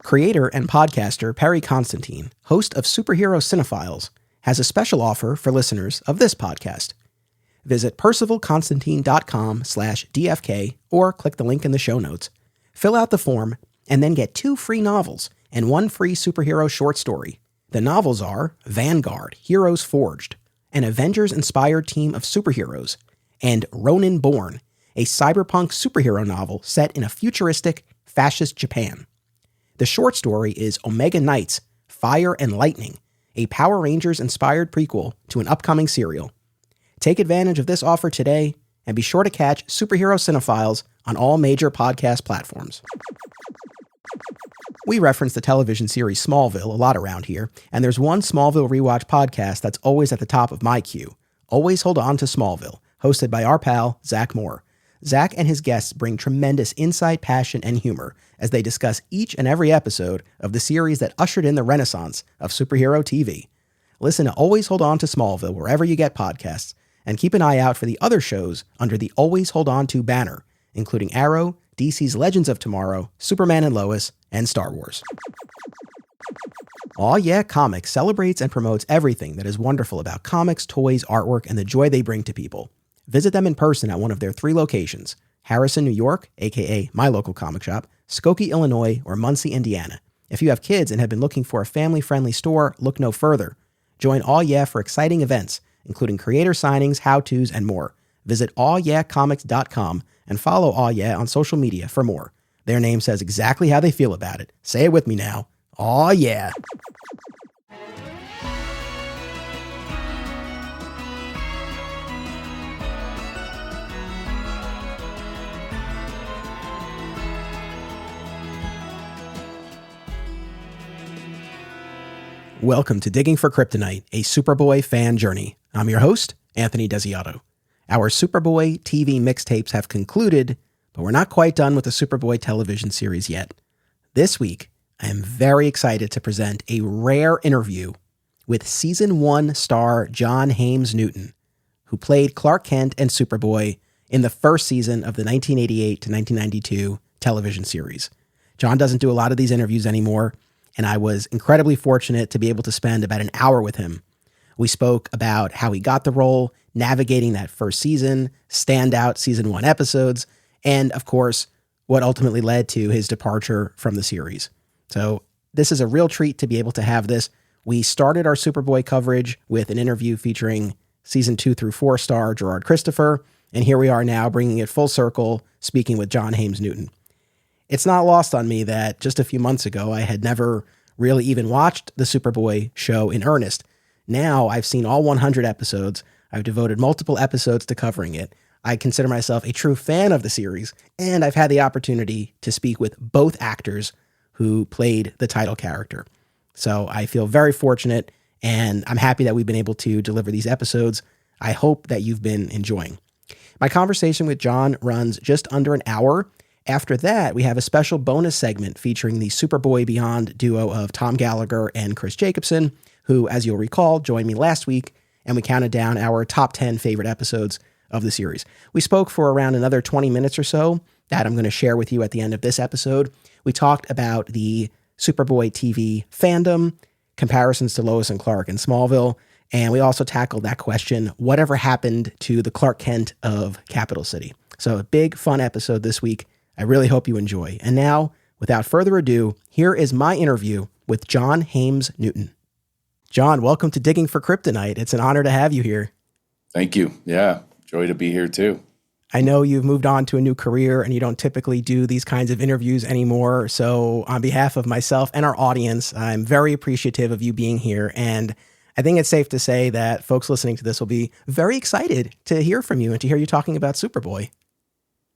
Creator and podcaster Perry Constantine, host of Superhero Cinephiles, has a special offer for listeners of this podcast. Visit percivalconstantine.com/DFK or click the link in the show notes. Fill out the form and then get 2 free novels and 1 free superhero short story. The novels are Vanguard, Heroes Forged, an Avengers-inspired team of superheroes, and Ronin Born, a cyberpunk superhero novel set in a futuristic, fascist Japan. The short story is Omega Knights, Fire and Lightning, a Power Rangers-inspired prequel to an upcoming serial. Take advantage of this offer today, and be sure to catch Superhero Cinephiles on all major podcast platforms. We reference the television series Smallville a lot around here, and there's one Smallville rewatch podcast that's always at the top of my queue, Always Hold On to Smallville, hosted by our pal, Zach Moore. Zach and his guests bring tremendous insight, passion, and humor as they discuss each and every episode of the series that ushered in the renaissance of superhero TV. Listen to Always Hold On to Smallville wherever you get podcasts, and keep an eye out for the other shows under the Always Hold On to banner, including Arrow, DC's Legends of Tomorrow, Superman and Lois, and Star Wars. Aw Yeah Comics celebrates and promotes everything that is wonderful about comics, toys, artwork, and the joy they bring to people. Visit them in person at one of their 3 locations, Harrison, New York, aka my local comic shop, Skokie, Illinois, or Muncie, Indiana. If you have kids and have been looking for a family-friendly store, look no further. Join Aw Yeah for exciting events, including creator signings, how-tos, and more. Visit awyeahcomics.com and follow Aw Yeah on social media for more. Their name says exactly how they feel about it. Say it with me now. Aw yeah. Welcome to Digging for Kryptonite, a Superboy fan journey. I'm your host, Anthony Desiato. Our Superboy TV mixtapes have concluded, but we're not quite done with the Superboy television series yet. This week, I am very excited to present a rare interview with Season 1 star JOHN HAYMES NEWTON, who played Clark Kent and Superboy in the first season of the 1988 to 1992 television series. John doesn't do a lot of these interviews anymore, and I was incredibly fortunate to be able to spend about an hour with him. We spoke about how he got the role, navigating that first season, standout Season 1 episodes, and, of course, what ultimately led to his departure from the series. So this is a real treat to be able to have this. We started our Superboy coverage with an interview featuring Season 2 through 4 star Gerard Christopher, and here we are now bringing it full circle, speaking with JOHN HAYMES NEWTON. It's not lost on me that just a few months ago, I had never really even watched the Superboy show in earnest. Now I've seen all 100 episodes. I've devoted multiple episodes to covering it. I consider myself a true fan of the series, and I've had the opportunity to speak with both actors who played the title character. So I feel very fortunate, and I'm happy that we've been able to deliver these episodes. I hope that you've been enjoying. My conversation with John runs just under an hour. After that, we have a special bonus segment featuring the Superboy Beyond duo of Tom Gallagher and Chris Jacobson, who, as you'll recall, joined me last week, and we counted down our top 10 favorite episodes of the series. We spoke for around another 20 minutes or so that I'm going to share with you at the end of this episode. We talked about the Superboy TV fandom, comparisons to Lois and Clark in Smallville, and we also tackled that question, whatever happened to the Clark Kent of Capital City? So a big, fun episode this week. I really hope you enjoy. And now, without further ado, here is my interview with JOHN HAYMES NEWTON. John, welcome to Digging for Kryptonite. It's an honor to have you here. Thank you. Yeah, joy to be here too. I know you've moved on to a new career and you don't typically do these kinds of interviews anymore. So on behalf of myself and our audience, I'm very appreciative of you being here. And I think it's safe to say that folks listening to this will be very excited to hear from you and to hear you talking about Superboy.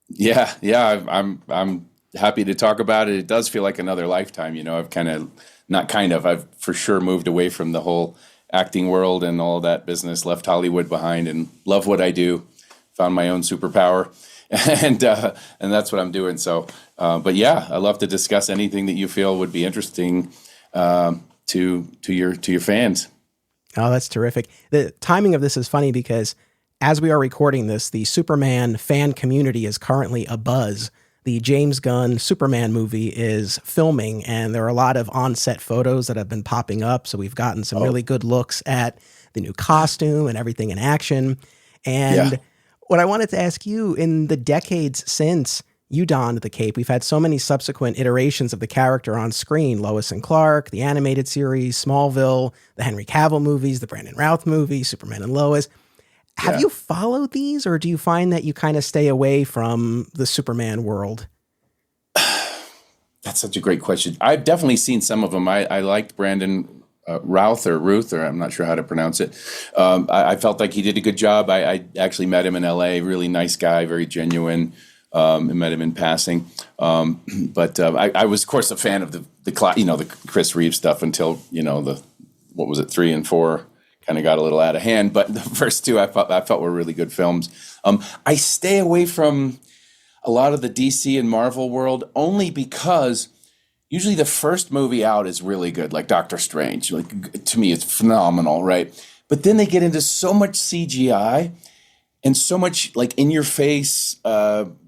Yeah. I'm happy to talk about it. It does feel like another lifetime. You know, I've for sure moved away from the whole acting world and all that business, left Hollywood behind and love what I do, found my own superpower and that's what I'm doing. So, but yeah, I love to discuss anything that you feel would be interesting, to your fans. Oh, that's terrific. The timing of this is funny because as we are recording this, the Superman fan community is currently abuzz. the James Gunn Superman movie is filming, and there are a lot of on-set photos that have been popping up. So we've gotten some really good looks at the new costume and everything in action. And what I wanted to ask you, in the decades since you donned the cape, we've had so many subsequent iterations of the character on screen: Lois and Clark, the animated series, Smallville, the Henry Cavill movies, the Brandon Routh movie, Superman and Lois. Have you followed these, or do you find that you kind of stay away from the Superman world? That's such a great question. I've definitely seen some of them. I liked Brandon Routh or Ruth, or I'm not sure how to pronounce it. I felt like he did a good job. I actually met him in LA. Really nice guy, very genuine. I met him in passing. But I was, of course, a fan of the Chris Reeve stuff until, what was it, 3 and 4 kind of got a little out of hand. But the first two I felt were really good films. I stay away from a lot of the DC and Marvel world only because usually the first movie out is really good, like Doctor Strange. Like, to me, it's phenomenal, right? But then they get into so much CGI and so much like in your face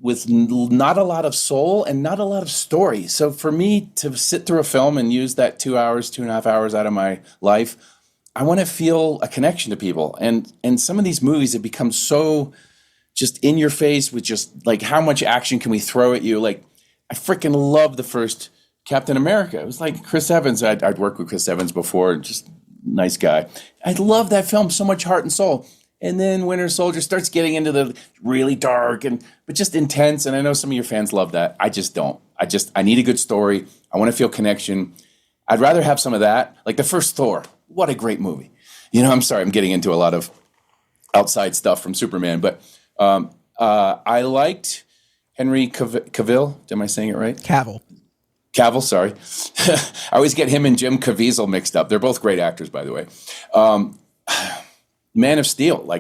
with not a lot of soul and not a lot of story. So for me to sit through a film and use that 2 hours, 2.5 hours out of my life, I want to feel a connection to people. And some of these movies have become so just in your face with just like how much action can we throw at you? Like, I freaking love the first Captain America. It was like Chris Evans. I'd worked with Chris Evans before, just nice guy. I love that film, so much heart and soul. And then Winter Soldier starts getting into the really dark but just intense. And I know some of your fans love that. I just don't. I need a good story. I want to feel connection. I'd rather have some of that. Like the first Thor. What a great movie. I'm sorry, I'm getting into a lot of outside stuff from Superman, but I liked Henry Cavill. Am I saying it right? Cavill, sorry. I always get him and Jim Caviezel mixed up. They're both great actors, by the way. Man of Steel,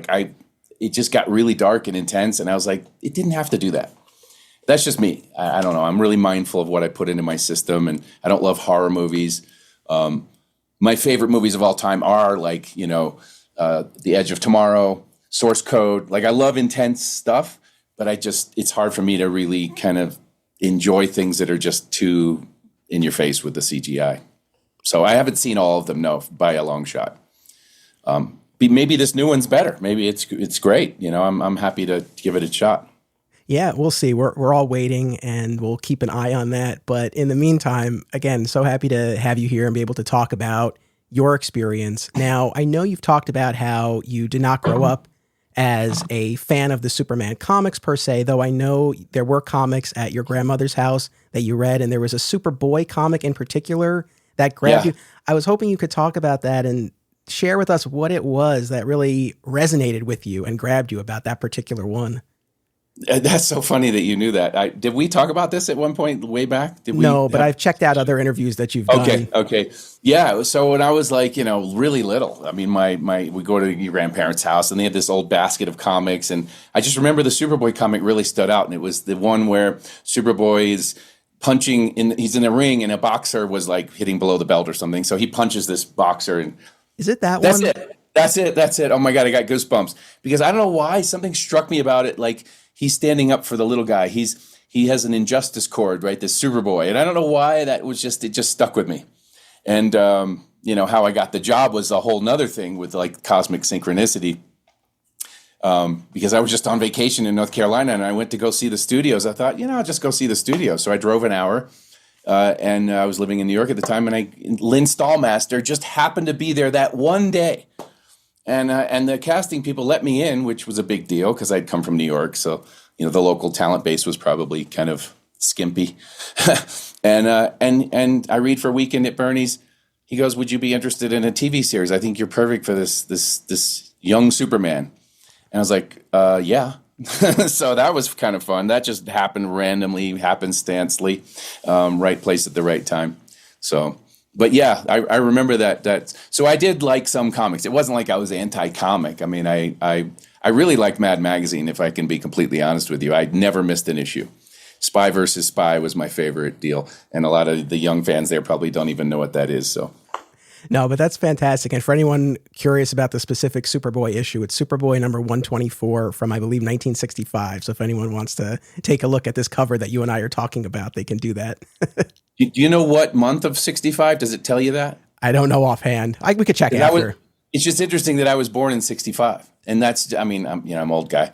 it just got really dark and intense, and I was like, it didn't have to do that. That's just me. I don't know. I'm really mindful of what I put into my system, and I don't love horror movies. My favorite movies of all time are The Edge of Tomorrow, Source Code. I love intense stuff, but it's hard for me to really kind of enjoy things that are just too in your face with the CGI. So I haven't seen all of them, no, by a long shot. Maybe this new one's better. Maybe it's great. I'm happy to give it a shot. Yeah, we'll see. We're all waiting, and we'll keep an eye on that. But in the meantime, again, so happy to have you here and be able to talk about your experience. Now, I know you've talked about how you did not grow up as a fan of the Superman comics per se, though I know there were comics at your grandmother's house that you read, and there was a Superboy comic in particular that grabbed you. I was hoping you could talk about that and share with us what it was that really resonated with you and grabbed you about that particular one. That's so funny that you knew that. Did we talk about this at one point way back? No, but I've checked out other interviews that you've done. Okay. Yeah. So when I was really little, I mean, we go to your grandparents' house and they had this old basket of comics. And I just remember the Superboy comic really stood out. And it was the one where Superboy is he's in a ring and a boxer was hitting below the belt or something. So he punches this boxer. And is it that one? That's it. Oh my God, I got goosebumps because I don't know why something struck me about it. He's standing up for the little guy. He has an injustice cord, right? This Superboy. And I don't know why it just stuck with me. And, how I got the job was a whole nother thing with cosmic synchronicity. Because I was just on vacation in North Carolina and I went to go see the studios. I thought, I'll just go see the studio. So I drove an hour and I was living in New York at the time. And Lynn Stallmaster just happened to be there that one day. And the casting people let me in, which was a big deal because I'd come from New York. So, the local talent base was probably kind of skimpy. and I read for Weekend at Bernie's. He goes, "Would you be interested in a TV series? I think you're perfect for this young Superman." And I was like, yeah. So that was kind of fun. That just happened randomly, happenstancely, right place at the right time. So... But yeah, I remember that. So I did like some comics. It wasn't like I was anti-comic. I mean, I really liked Mad Magazine, if I can be completely honest with you. I'd never missed an issue. Spy versus Spy was my favorite deal. And a lot of the young fans there probably don't even know what that is. So No, but that's fantastic. And for anyone curious about the specific Superboy issue, it's Superboy number 124 from, I believe, 1965. So if anyone wants to take a look at this cover that you and I are talking about, they can do that. Do you know what month of 65? Does it tell you that? I don't know offhand. We could check after. It's just interesting that I was born in 65. And that's, I'm an old guy.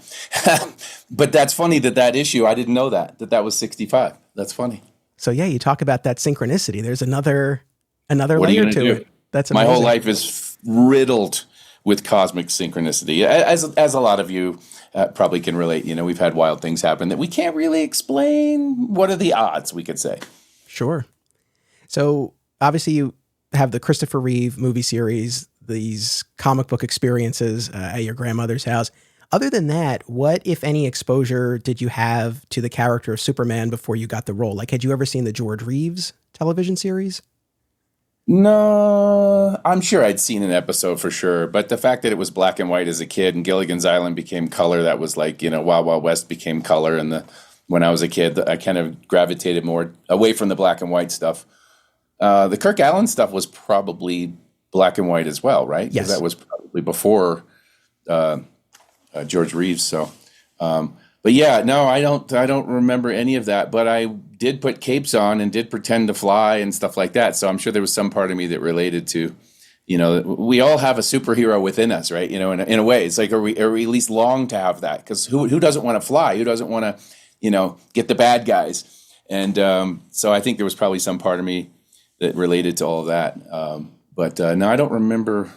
But that's funny that issue, I didn't know that was 65. That's funny. So yeah, you talk about that synchronicity. There's another layer to it. That's amazing. My whole life is riddled with cosmic synchronicity, as a lot of you probably can relate. We've had wild things happen that we can't really explain. What are the odds, we could say? Sure. So obviously you have the Christopher Reeve movie series, these comic book experiences at your grandmother's house. Other than that, what, if any, exposure did you have to the character of Superman before you got the role? Like, had you ever seen the George Reeves television series? No, I'm sure I'd seen an episode for sure. But the fact that it was black and white as a kid and Gilligan's Island became color, that was like, Wild Wild West became color. And when I was a kid, I kind of gravitated more away from the black and white stuff. The Kirk Allen stuff was probably black and white as well, right? Yes. That was probably before George Reeves. So, but yeah, no, I don't remember any of that. But I did put capes on and did pretend to fly and stuff like that. So I'm sure there was some part of me that related to, we all have a superhero within us, right? In a way, it's like, or we at least long to have that, because who doesn't want to fly? Who doesn't want to, get the bad guys? And so I think there was probably some part of me that related to all of that. But no, I don't remember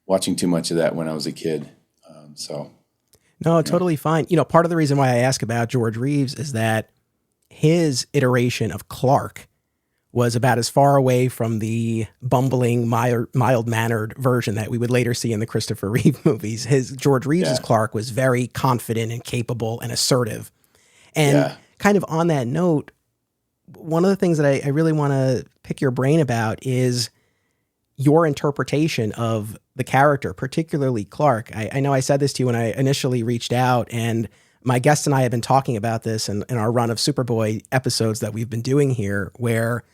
watching too much of that when I was a kid. No, totally fine. Part of the reason why I ask about George Reeves is that his iteration of Clark was about as far away from the bumbling, mild-mannered version that we would later see in the Christopher Reeve movies. George Reeves' Clark was very confident and capable and assertive. And kind of on that note, one of the things that I really want to pick your brain about is your interpretation of the character, particularly Clark. I know I said this to you when I initially reached out, and my guest and I have been talking about this in our run of Superboy episodes that we've been doing here, where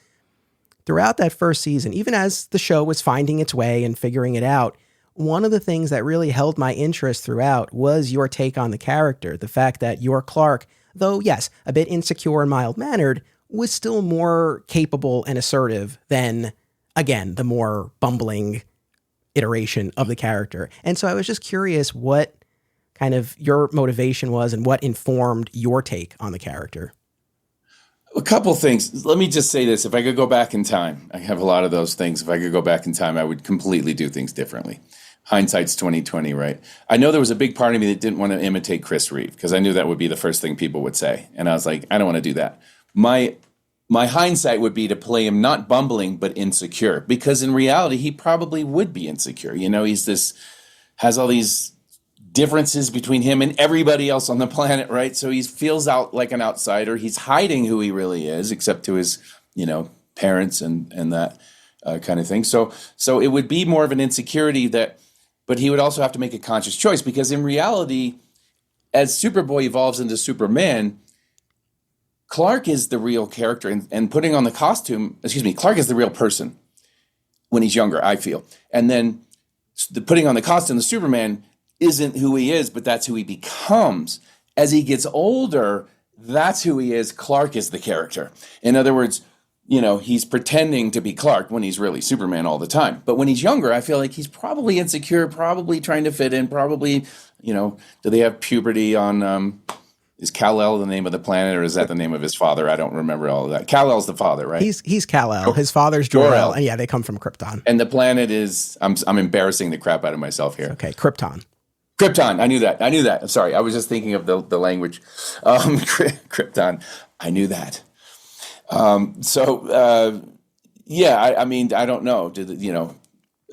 throughout that first season, even as the show was finding its way and figuring it out, one of the things that really held my interest throughout was your take on the character. The fact that your Clark, though, yes, a bit insecure and mild-mannered, was still more capable and assertive than, again, the more bumbling iteration of the character. And so I was just curious what kind of your motivation was and what informed your take on the character. A couple things. Let me just say this. If I could go back in time, I have a lot of those things. If I could go back in time, I would completely do things differently. Hindsight's 20/20, right? I know there was a big part of me that didn't want to imitate Chris Reeve, because I knew that would be the first thing people would say. And I was like, I don't want to do that. My hindsight would be to play him not bumbling, but insecure, because in reality, he probably would be insecure. Has all these differences between him and everybody else on the planet, right? So he feels out like an outsider. He's hiding who he really is, except to his, parents and that kind of thing. So it would be more of an insecurity but he would also have to make a conscious choice, because in reality, as Superboy evolves into Superman, Clark is the real character, and putting on the costume, Clark is the real person when he's younger, I feel. And then putting on the costume, the Superman isn't who he is, but that's who he becomes. As he gets older, that's who he is. Clark is the character. In other words, he's pretending to be Clark when he's really Superman all the time. But when he's younger, I feel like he's probably insecure, probably trying to fit in, probably, do they have puberty on... Is Kal-El the name of the planet, or is that the name of his father? I don't remember all of that. Kal-El's the father, right? He's Kal-El. His father's Jor-El. And yeah, they come from Krypton. And the planet is, I'm embarrassing the crap out of myself here. Okay, Krypton. Krypton. I knew that. I'm sorry. I was just thinking of the language. Krypton. I knew that. I don't know.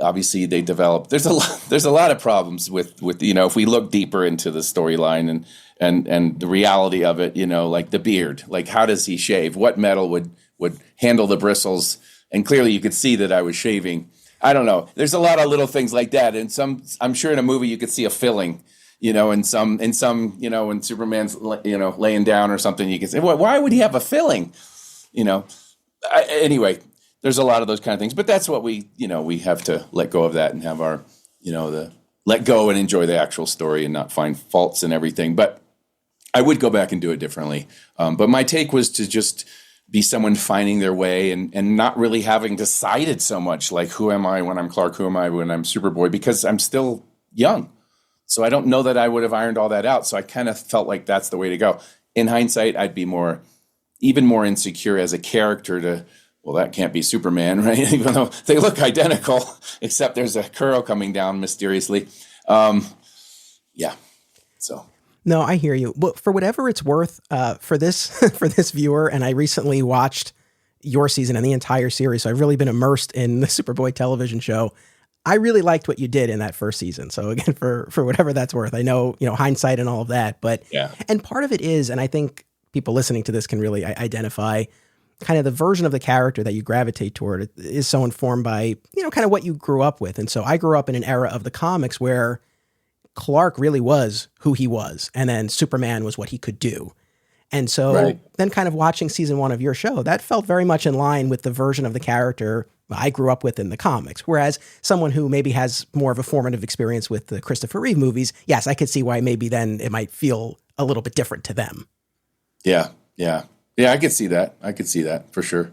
Obviously they developed. There's a lot of problems with if we look deeper into the storyline and the reality of it, like the beard, like how does he shave? What metal would handle the bristles? And clearly you could see that I was shaving. I don't know. There's a lot of little things like that. And I'm sure in a movie you could see a filling, in some, when Superman's, laying down or something, you can say, why would he have a filling? Anyway, there's a lot of those kind of things, but that's what we have to let go of that and have our, let go and enjoy the actual story and not find faults in everything. But I would go back and do it differently. But my take was to just be someone finding their way and not really having decided so much like, who am I when I'm Clark? Who am I when I'm Superboy? Because I'm still young. So I don't know that I would have ironed all that out. So I kind of felt like that's the way to go. In hindsight, I'd be even more insecure as a character well, that can't be Superman, right? Even though they look identical, except there's a curl coming down mysteriously. Yeah. So. No, I hear you. But for whatever it's worth, for this for this viewer, and I recently watched your season and the entire series, so I've really been immersed in the Superboy television show. I really liked what you did in that first season. So again, for whatever that's worth, I know, hindsight and all of that, but yeah. And part of it is, and I think people listening to this can really identify kind of the version of the character that you gravitate toward is so informed by, kind of what you grew up with. And so I grew up in an era of the comics where Clark really was who he was, and then Superman was what he could do. And so then kind of watching season 1 of your show, that felt very much in line with the version of the character I grew up with in the comics. Whereas someone who maybe has more of a formative experience with the Christopher Reeve movies, yes, I could see why maybe then it might feel a little bit different to them. Yeah. I could see that for sure.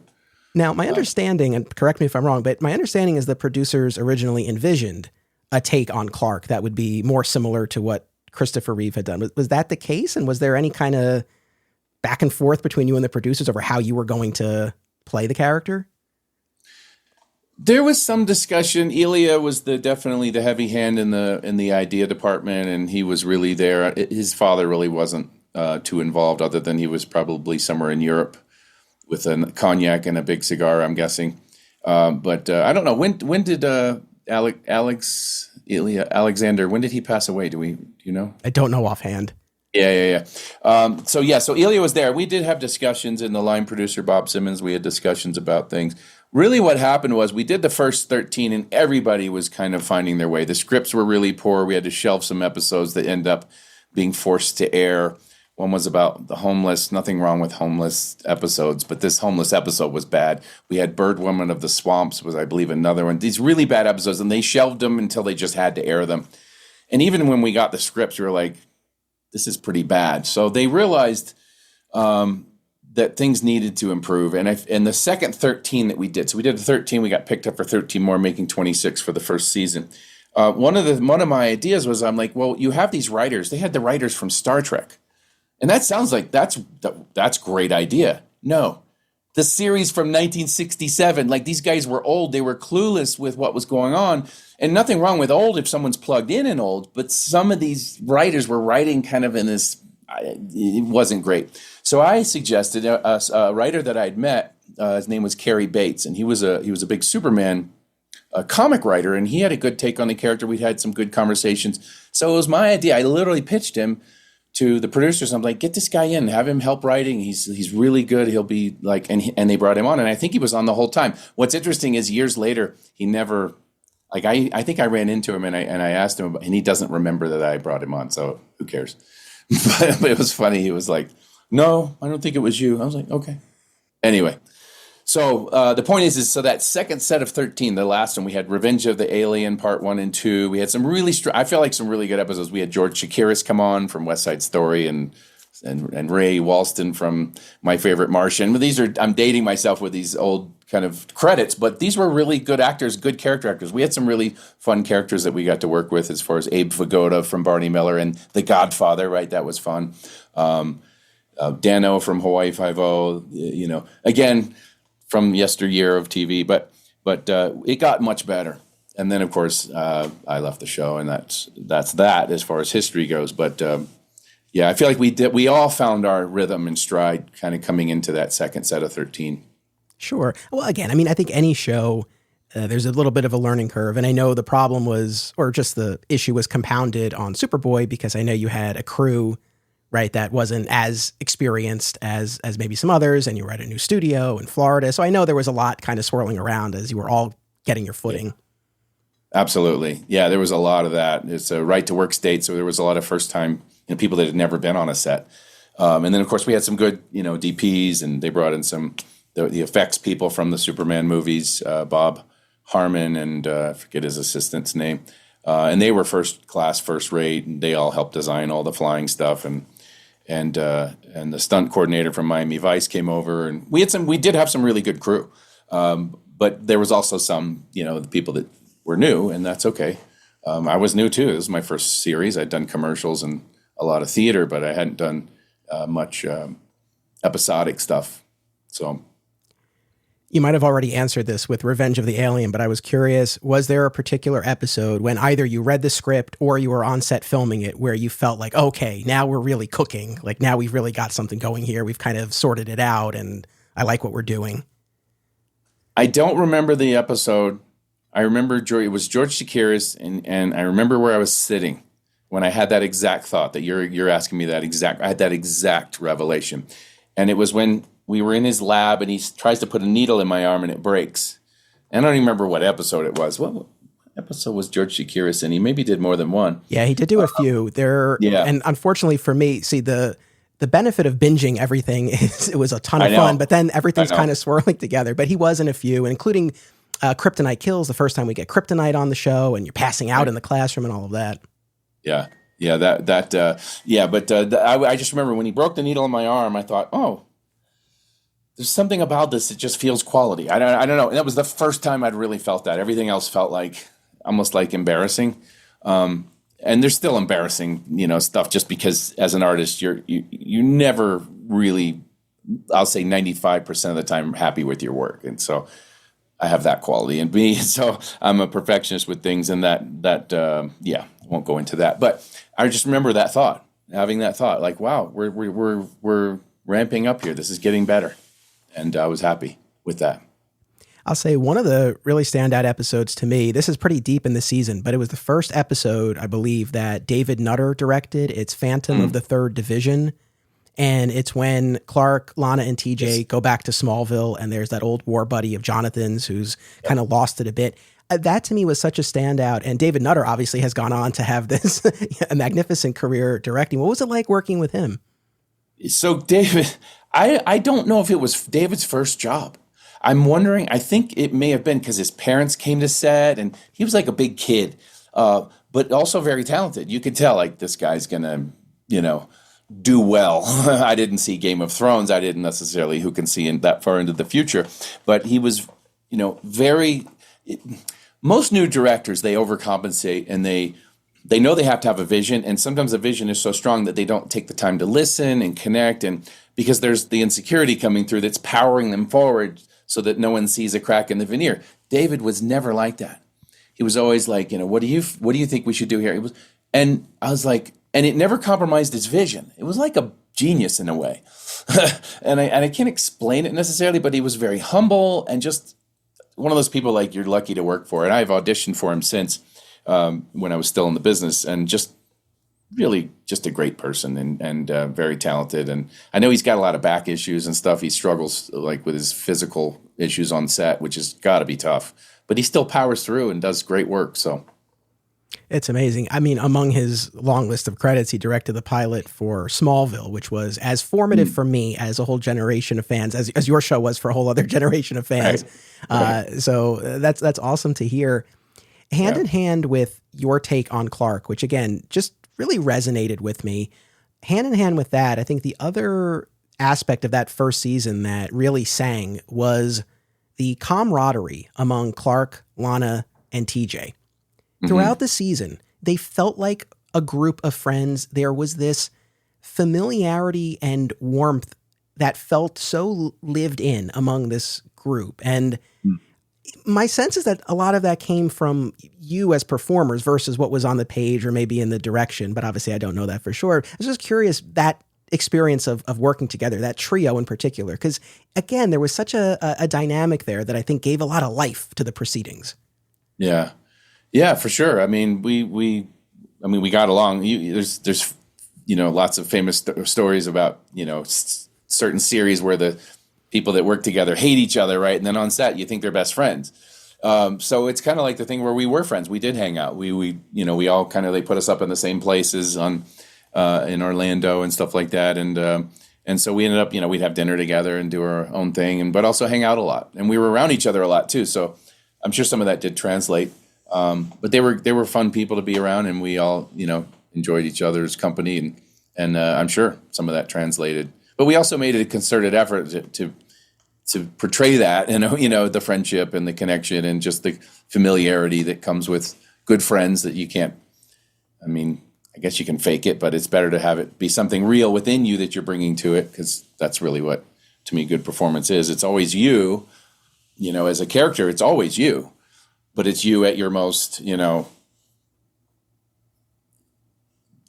Now, my understanding, and correct me if I'm wrong, but my understanding is the producers originally envisioned a take on Clark that would be more similar to what Christopher Reeve had done. Was that the case? And was there any kind of back and forth between you and the producers over how you were going to play the character? There was some discussion. Elia was definitely the heavy hand in the idea department, and he was really there. His father really wasn't too involved, other than he was probably somewhere in Europe with a cognac and a big cigar, I'm guessing. But I don't know. When did Alexander, when did he pass away? Do you know? I don't know offhand. Yeah. So Elia was there. We did have discussions, and the line producer, Bob Simmons, we had discussions about things. Really what happened was we did the first 13 and everybody was kind of finding their way. The scripts were really poor. We had to shelve some episodes that end up being forced to air. One was about the homeless. Nothing wrong with homeless episodes, but this homeless episode was bad. We had Bird Woman of the Swamps was, I believe, another one. These really bad episodes, and they shelved them until they just had to air them. And even when we got the scripts, we were like, this is pretty bad. So they realized that things needed to improve. And the second 13 that we did, so we did the 13, we got picked up for 13 more, making 26 for the first season. One of my ideas was, I'm like, well, you have these writers. They had the writers from Star Trek. And that sounds like that's a great idea. No. The series from 1967, like these guys were old. They were clueless with what was going on. And nothing wrong with old if someone's plugged in and old, but some of these writers were writing kind of in this, it wasn't great. So I suggested a writer that I'd met, his name was Cary Bates, and he was a big Superman comic writer, and he had a good take on the character. We'd had some good conversations. So it was my idea. I literally pitched him to the producers. I'm like, get this guy in, have him help writing. He's really good. He'll be like, and they brought him on, and I think he was on the whole time. What's interesting is years later, he never, like I think I ran into him and I asked him, and he doesn't remember that I brought him on. So who cares? But it was funny. He was like, no, I don't think it was you. I was like, okay. Anyway, so the point is so that second set of 13, the last one, we had Revenge of the Alien Part 1 and 2. We had some really, I feel like some really good episodes. We had George Chakiris come on from West Side Story and Ray Walston from My Favorite Martian. But I'm dating myself with these old kind of credits, but these were really good actors, good character actors. We had some really fun characters that we got to work with, as far as Abe Vigoda from Barney Miller and The Godfather, right? That was fun. Dano from Hawaii Five-0, again, from yesteryear of TV, but it got much better. And then, of course, I left the show, and that's that as far as history goes. But yeah, I feel like we all found our rhythm and stride kind of coming into that second set of 13. Sure. Well, again, I mean, I think any show, there's a little bit of a learning curve. And I know the problem was, or just the issue was compounded on Superboy, because I know you had a crew, right, that wasn't as experienced as maybe some others, and you were at a new studio in Florida. So I know there was a lot kind of swirling around as you were all getting your footing. Yeah. Absolutely. Yeah, there was a lot of that. It's a right-to-work state, so there was a lot of first-time people that had never been on a set. And then, of course, we had some good, DPs, and they brought in some the effects people from the Superman movies, Bob Harmon and I forget his assistant's name. And they were first class, first rate, and they all helped design all the flying stuff. And the stunt coordinator from Miami Vice came over, and we did have some really good crew. But there was also some, the people that were new, and that's okay. I was new too. It was my first series. I'd done commercials and a lot of theater, but I hadn't done much episodic stuff. So. You might have already answered this with Revenge of the Alien, but I was curious, was there a particular episode when either you read the script or you were on set filming it where you felt like, okay, now we're really cooking. Like now we've really got something going here. We've kind of sorted it out and I like what we're doing. I don't remember the episode. I remember it was George Chakiris, and I remember where I was sitting when I had that exact thought that you're asking me I had that exact revelation. And it was when we were in his lab and he tries to put a needle in my arm and it breaks. And I don't even remember what episode it was. What episode was George Chakiris in? He maybe did more than one. Yeah, he did do a few. And unfortunately for me, see, the benefit of binging everything is it was a ton of fun, but then everything's kind of swirling together. But he was in a few, including Kryptonite Kills, the first time we get Kryptonite on the show, and you're passing out in the classroom and all of that. Yeah. Yeah, I just remember when he broke the needle in my arm, I thought, oh, there's something about this that just feels quality. I don't know. And that was the first time I'd really felt that. Everything else felt like almost like embarrassing. And there's still embarrassing, stuff just because as an artist, you never really, I'll say 95% of the time happy with your work. And so I have that quality in me. So I'm a perfectionist with things, and that I won't go into that. But I just remember having that thought, like, wow, we're ramping up here. This is getting better. And I was happy with that. I'll say one of the really standout episodes to me, this is pretty deep in the season, but it was the first episode, I believe, that David Nutter directed. It's Phantom of the Third Division. And it's when Clark, Lana, and TJ go back to Smallville, and there's that old war buddy of Jonathan's who's kind of lost it a bit. That to me was such a standout. And David Nutter obviously has gone on to have this a magnificent career directing. What was it like working with him? So David, I don't know if it was David's first job. I'm wondering, I think it may have been because his parents came to set and he was like a big kid, but also very talented. You could tell like this guy's going to, do well. I didn't see Game of Thrones. I didn't necessarily, who can see that far into the future, but he was, most new directors, they overcompensate and they know they have to have a vision, and sometimes the vision is so strong that they don't take the time to listen and connect, and because there's the insecurity coming through that's powering them forward so that no one sees a crack in the veneer. David was never like that. He was always like, what do you think we should do here? And I was like, and it never compromised his vision. It was like a genius in a way. and I can't explain it necessarily, but he was very humble and just one of those people like you're lucky to work for. And I've auditioned for him since when I was still in the business, and just really just a great person and very talented. And I know he's got a lot of back issues and stuff. He struggles like with his physical issues on set, which has got to be tough, but he still powers through and does great work. So it's amazing. I mean, among his long list of credits, he directed the pilot for Smallville, which was as formative for me as a whole generation of fans, as your show was for a whole other generation of fans. Right. So that's awesome to hear. Hand in hand with your take on Clark, which again, just really resonated with me. Hand in hand with that, I think the other aspect of that first season that really sang was the camaraderie among Clark, Lana, and TJ. Throughout the season, they felt like a group of friends. There was this familiarity and warmth that felt so lived in among this group. And my sense is that a lot of that came from you as performers versus what was on the page or maybe in the direction. But obviously I don't know that for sure. I was just curious, that experience of working together, that trio in particular, because again, there was such a dynamic there that I think gave a lot of life to the proceedings. Yeah. Yeah, for sure. I mean, we got along. There's lots of famous stories about, certain series where the people that work together hate each other, right? And then on set, you think they're best friends. So it's kind of like the thing where we were friends. We did hang out. We all kind of, they put us up in the same places in Orlando and stuff like that. And And so we ended up, we'd have dinner together and do our own thing, but also hang out a lot. And we were around each other a lot too. So I'm sure some of that did translate. But they were fun people to be around, and we all, enjoyed each other's company, and I'm sure some of that translated. But we also made a concerted effort to portray that, the friendship and the connection and just the familiarity that comes with good friends that you can't. I mean, I guess you can fake it, but it's better to have it be something real within you that you're bringing to it, because that's really what, to me, good performance is. It's always you, as a character, it's always you, but it's you at your most,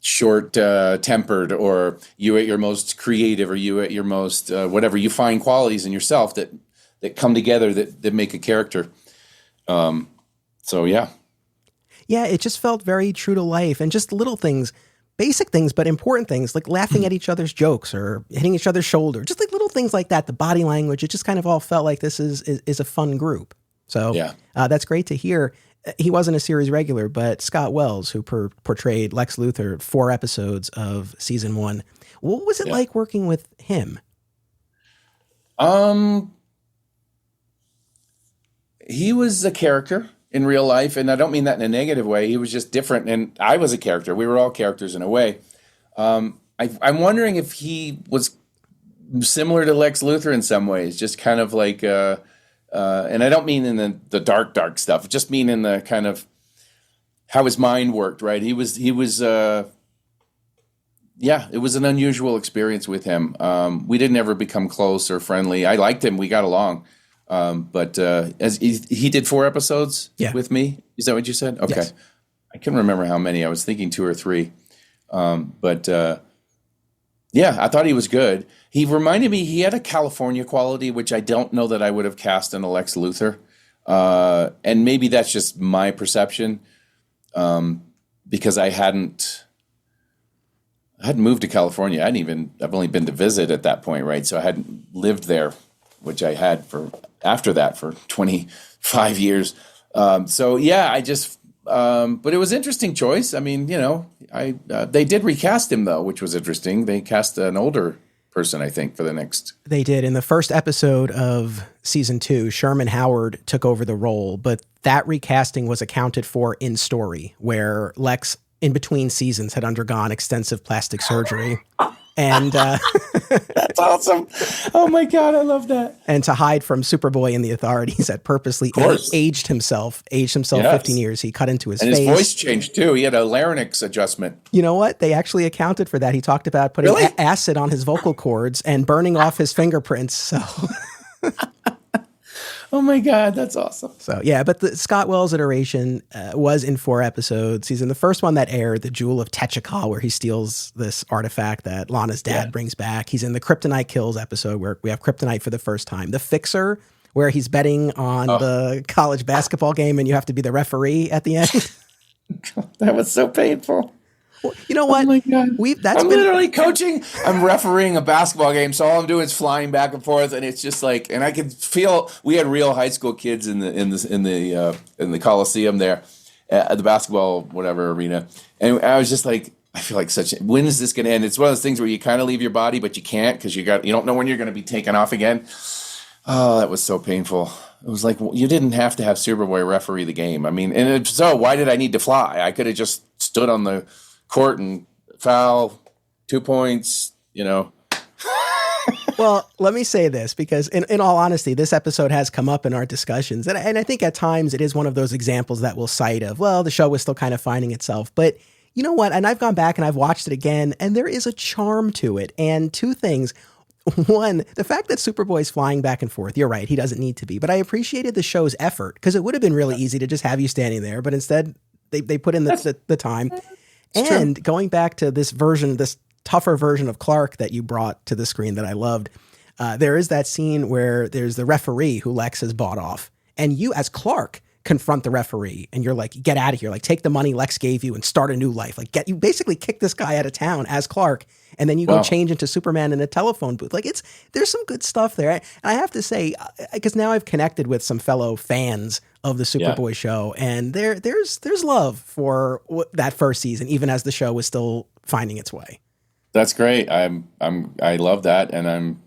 short-tempered, or you at your most creative, or you at your most whatever. You find qualities in yourself that come together that make a character. So yeah. Yeah, it just felt very true to life, and just little things, basic things, but important things, like laughing at each other's jokes or hitting each other's shoulder, just like little things like that. The body language, it just kind of all felt like this is a fun group. So yeah. That's great to hear. He wasn't a series regular, but Scott Wells, who portrayed Lex Luthor 4 episodes of season 1. What was it like working with him? He was a character in real life, and I don't mean that in a negative way. He was just different, and I was a character. We were all characters in a way. I'm wondering if he was similar to Lex Luthor in some ways, just kind of like, and I don't mean in the dark stuff, just mean in the kind of how his mind worked, right? It was it was an unusual experience with him. We didn't ever become close or friendly. I liked him. We got along. But as he did 4 episodes with me. Is that what you said? Okay. Yes. I couldn't remember how many. I was thinking 2 or 3. I thought he was good. He reminded me, he had a California quality, which I don't know that I would have cast in a Lex Luthor. And maybe that's just my perception, because I hadn't moved to California. I've only been to visit at that point, right? So I hadn't lived there, which I had after that for 25 years. But it was an interesting choice. I mean, they did recast him though, which was interesting. They cast an older person, I think, for the next. They did. In the first episode of season 2, Sherman Howard took over the role, but that recasting was accounted for in story, where Lex, in between seasons, had undergone extensive plastic surgery. And that's awesome. Oh my God, I love that. And to hide from Superboy and the authorities, had purposely aged himself 15 years. He cut into his face. And his voice changed too. He had a larynx adjustment. You know what? They actually accounted for that. He talked about putting acid on his vocal cords and burning off his fingerprints. So oh my God, that's awesome. So yeah, but the Scott Wells iteration was in 4 episodes. He's in the first one that aired, the Jewel of Technical, where he steals this artifact that Lana's dad brings back. He's in the Kryptonite Kills episode, where we have Kryptonite for the first time. The Fixer, where he's betting on the college basketball game and you have to be the referee at the end. That was so painful. Well, you know what? Oh my God. I'm literally coaching. I'm refereeing a basketball game, so all I'm doing is flying back and forth, and it's just like, and I could feel we had real high school kids in the Coliseum there, at the basketball whatever arena, and I was just like, I feel like when is this going to end? It's one of those things where you kind of leave your body, but you can't because you don't know when you're going to be taken off again. Oh, that was so painful. It was like, you didn't have to have Superboy referee the game. I mean, and so why did I need to fly? I could have just stood on the court and foul, 2 points, Well, let me say this, because in all honesty, this episode has come up in our discussions. And I think at times it is one of those examples that we'll cite of, well, the show was still kind of finding itself. But you know what? And I've gone back and I've watched it again, and there is a charm to it. And 2 things. One, the fact that Superboy's flying back and forth, you're right, he doesn't need to be. But I appreciated the show's effort, because it would have been really easy to just have you standing there. But instead, they put in the time. And going back to this tougher version of Clark that you brought to the screen that I loved, there is that scene where there's the referee who Lex has bought off. And you, as Clark, confront the referee. And you're like, get out of here. Like, take the money Lex gave you and start a new life. Like, you basically kick this guy out of town as Clark. And then you go change into Superman in a telephone booth. Like, there's some good stuff there. And I have to say, because now I've connected with some fellow fans of the Superboy show, and there's love for that first season, even as the show was still finding its way. That's great. I love that, and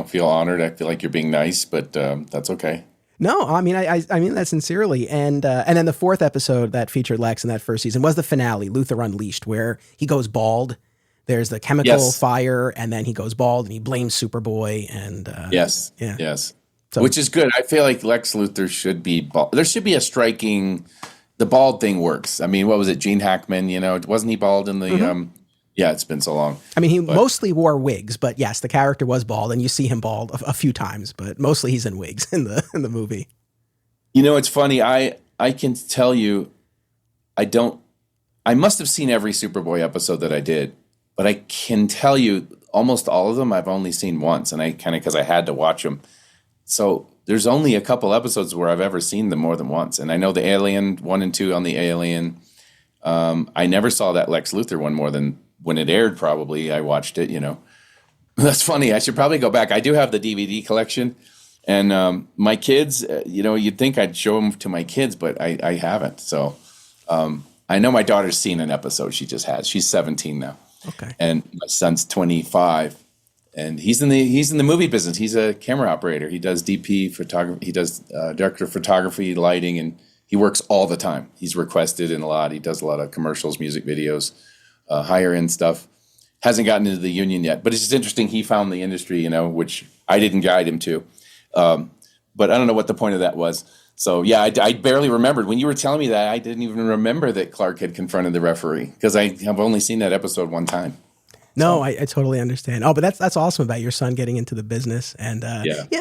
feel honored. I feel like you're being nice, but that's okay. No, I mean, I mean that sincerely. And then the fourth episode that featured Lex in that first season was the finale, Luther Unleashed, where he goes bald. There's the chemical fire, and then he goes bald, and he blames Superboy. And yes, yeah, yes, so, which is good. I feel like Lex Luthor should be bald. There should be a striking. The bald thing works. I mean, what was it? Gene Hackman. Wasn't he bald in the? Yeah, it's been so long. I mean, he mostly wore wigs, but yes, the character was bald, and you see him bald a few times, but mostly he's in wigs in the movie. It's funny. I can tell you, I must have seen every Superboy episode that I did, but I can tell you almost all of them I've only seen once, and I kind of because I had to watch them. So there's only a couple episodes where I've ever seen them more than once, and I know the Alien 1 and 2 on the Alien. I never saw that Lex Luthor one more than when it aired. Probably I watched it. That's funny. I should probably go back. I do have the DVD collection, and my kids. You'd think I'd show them to my kids, but I haven't. So I know my daughter's seen an episode. She just has. She's 17 now. Okay. And my son's 25, and he's in the movie business. He's a camera operator. He does DP photography. He does director of photography, lighting, and he works all the time. He's requested in a lot. He does a lot of commercials, music videos. Higher end stuff. Hasn't gotten into the union yet, but it's just interesting. He found the industry, which I didn't guide him to. But I don't know what the point of that was. So yeah, I barely remembered when you were telling me that. I didn't even remember that Clark had confronted the referee because I have only seen that episode one time. No, so. I totally understand. Oh, but that's awesome about your son getting into the business, and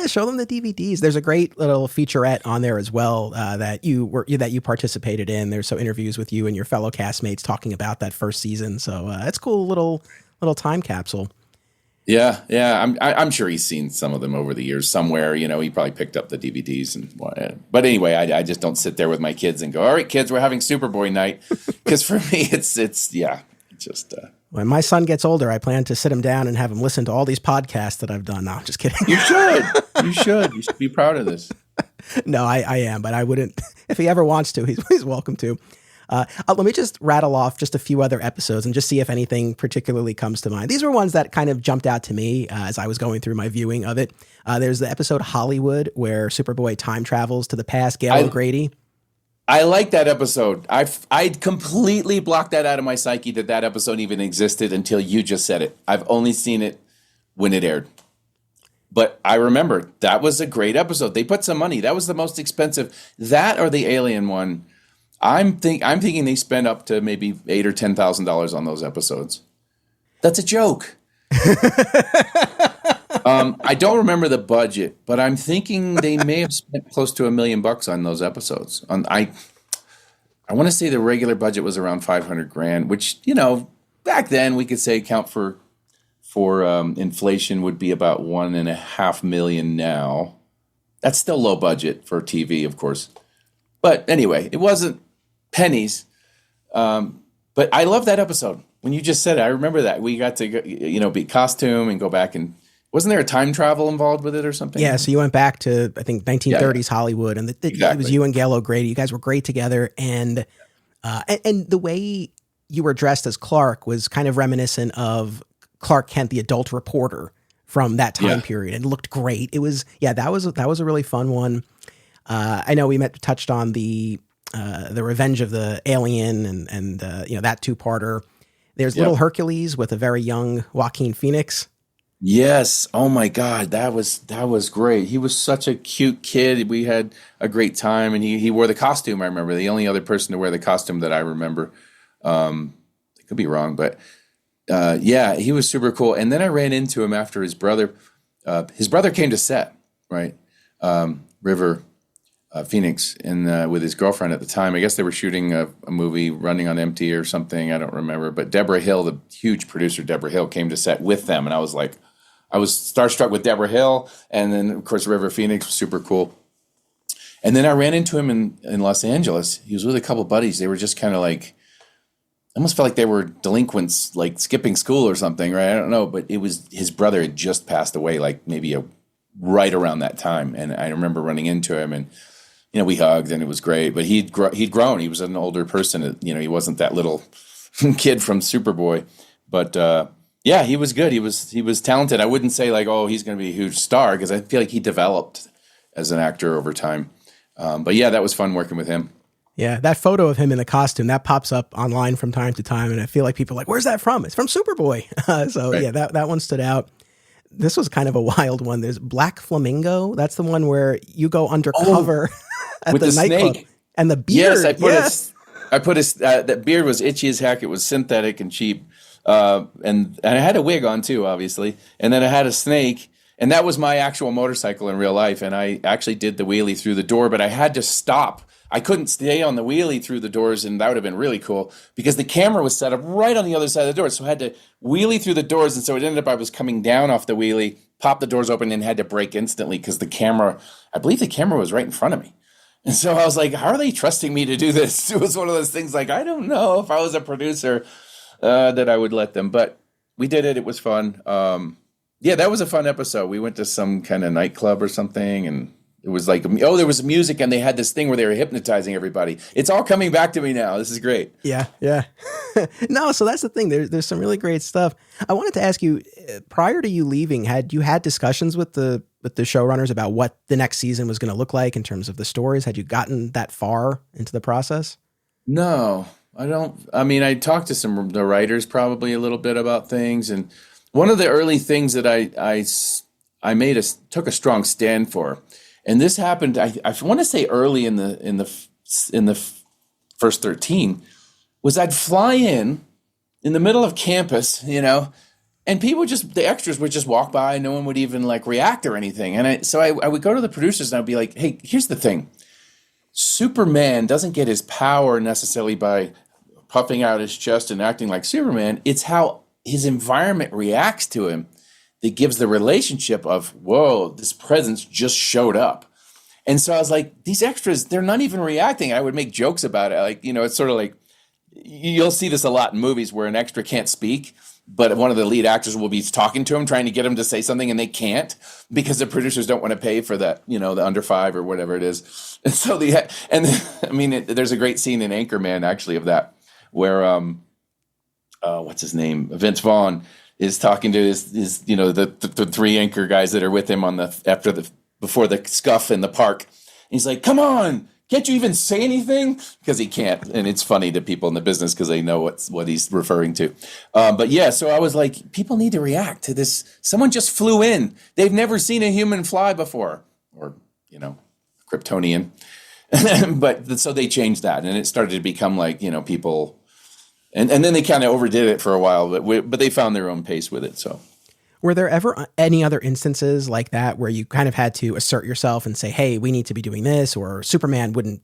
show them the DVDs. There's a great little featurette on there as well that you participated in. There's some interviews with you and your fellow castmates talking about that first season. So it's cool little time capsule. Yeah, I'm sure he's seen some of them over the years somewhere. He probably picked up the DVDs but anyway, I just don't sit there with my kids and go, "All right, kids, we're having Superboy night," because for me, it's just. When my son gets older, I plan to sit him down and have him listen to all these podcasts that I've done. No, I'm just kidding. You should. You should. You should be proud of this. No, I am, but I wouldn't. If he ever wants to, he's welcome to. Let me just rattle off just a few other episodes and just see if anything particularly comes to mind. These were ones that kind of jumped out to me as I was going through my viewing of it. There's the episode Hollywood where Superboy time travels to the past. Gail O'Grady. I like that episode. I'd completely blocked that out of my psyche that episode even existed until you just said it. I've only seen it when it aired. But I remember that was a great episode. They put some money. That was the most expensive. That or the Alien one. I'm thinking they spent up to maybe $8,000 or $10,000 on those episodes. That's a joke. I don't remember the budget, but I'm thinking they may have spent close to $1 million on those episodes. I want to say the regular budget was around $500,000, which back then we could say account for inflation would be about $1.5 million now. That's still low budget for TV, of course. But anyway, it wasn't pennies. But I love that episode. When you just said it, I remember that we got to go, be costume and go back and. Wasn't there a time travel involved with it or something? Yeah, so you went back to, I think, 1930s Hollywood, and exactly. It was you and Gail O'Grady. You guys were great together, and the way you were dressed as Clark was kind of reminiscent of Clark Kent, the adult reporter from that time period, and looked great. It was, that was a really fun one. I know we touched on the Revenge of the Alien and that two-parter. There's Little Hercules with a very young Joaquin Phoenix. Yes. Oh my God. That was great. He was such a cute kid. We had a great time, and he wore the costume. I remember the only other person to wear the costume that I remember. I could be wrong, but he was super cool. And then I ran into him after his brother came to set, right? River Phoenix and with his girlfriend at the time. I guess they were shooting a movie Running on Empty or something. I don't remember. But Deborah Hill, the huge producer Deborah Hill, came to set with them, and I was starstruck with Deborah Hill, and then of course River Phoenix was super cool. And then I ran into him in Los Angeles. He was with a couple buddies. They were just kind of like, I almost felt like they were delinquents, like skipping school or something, right? I don't know, but it was his brother had just passed away, like maybe right around that time. And I remember running into him, and we hugged, and it was great. But he'd grown. He was an older person. He wasn't that little kid from Superboy. But Yeah, he was good. He was talented. I wouldn't say like, oh, he's going to be a huge star because I feel like he developed as an actor over time. But yeah, that was fun working with him. Yeah, that photo of him in the costume that pops up online from time to time, and I feel like people are like, "Where's that from?" It's from Superboy. So Right. yeah, that one stood out. This was kind of a wild one. There's Black Flamingo. That's the one where you go Oh, undercover at with the the nightclub, snake. and the Yes, beard. Yeah, I put his that beard was itchy as heck. It was synthetic and cheap, and I had a wig on too, obviously. And then I had a snake, and that was my actual motorcycle in real life. And I actually did the wheelie through the door, but I had to stop. I couldn't stay on the wheelie through the doors, and that would have been really cool because the camera was set up right on the other side of the door. So I had to wheelie through the doors, and so it ended up I was coming down off the wheelie, popped the doors open, and had to brake instantly because I believe the camera was right in front of me. And so I was like, how are they trusting me to do this? It was one of those things like, I don't know if I was a producer that I would let them, but we did it. It was fun. Yeah, that was a fun episode. We went to some kind of nightclub or something, and it was like, oh, there was music, and they had this thing where they were hypnotizing everybody. It's all coming back to me now. This is great. yeah, yeah. No, so that's the thing. There's some really great stuff. I wanted to ask you, prior to you leaving, had you had discussions with the showrunners about what the next season was going to look like in terms of the stories? Had you gotten that far into the process? No, I don't. I mean, I talked to some of the writers probably a little bit about things, and one of the early things that I took a strong stand for, and this happened. I want to say early in the first 13 was I'd fly in the middle of campus, and the extras would just walk by. No one would even like react or anything. And so I would go to the producers and I'd be like, hey, here's the thing. Superman doesn't get his power necessarily by puffing out his chest and acting like Superman. It's how his environment reacts to him that gives the relationship of, whoa, this presence just showed up. And so I was like, these extras, they're not even reacting. I would make jokes about it. Like, it's sort of like, you'll see this a lot in movies where an extra can't speak, but one of the lead actors will be talking to him, trying to get him to say something, and they can't because the producers don't want to pay for that, the under 5 or whatever it is. And so there's a great scene in Anchorman actually of that where, what's his name? Vince Vaughn is talking to his the 3 anchor guys that are with him before the scuff in the park. And he's like, come on. Can't you even say anything? Because he can't. And it's funny to people in the business because they know what he's referring to. But yeah, so I was like, people need to react to this. Someone just flew in. They've never seen a human fly before. Or, Kryptonian. But so they changed that. And it started to become like, people. And then they kind of overdid it for a while. But they found their own pace with it. So. Were there ever any other instances like that where you kind of had to assert yourself and say, hey, we need to be doing this, or Superman wouldn't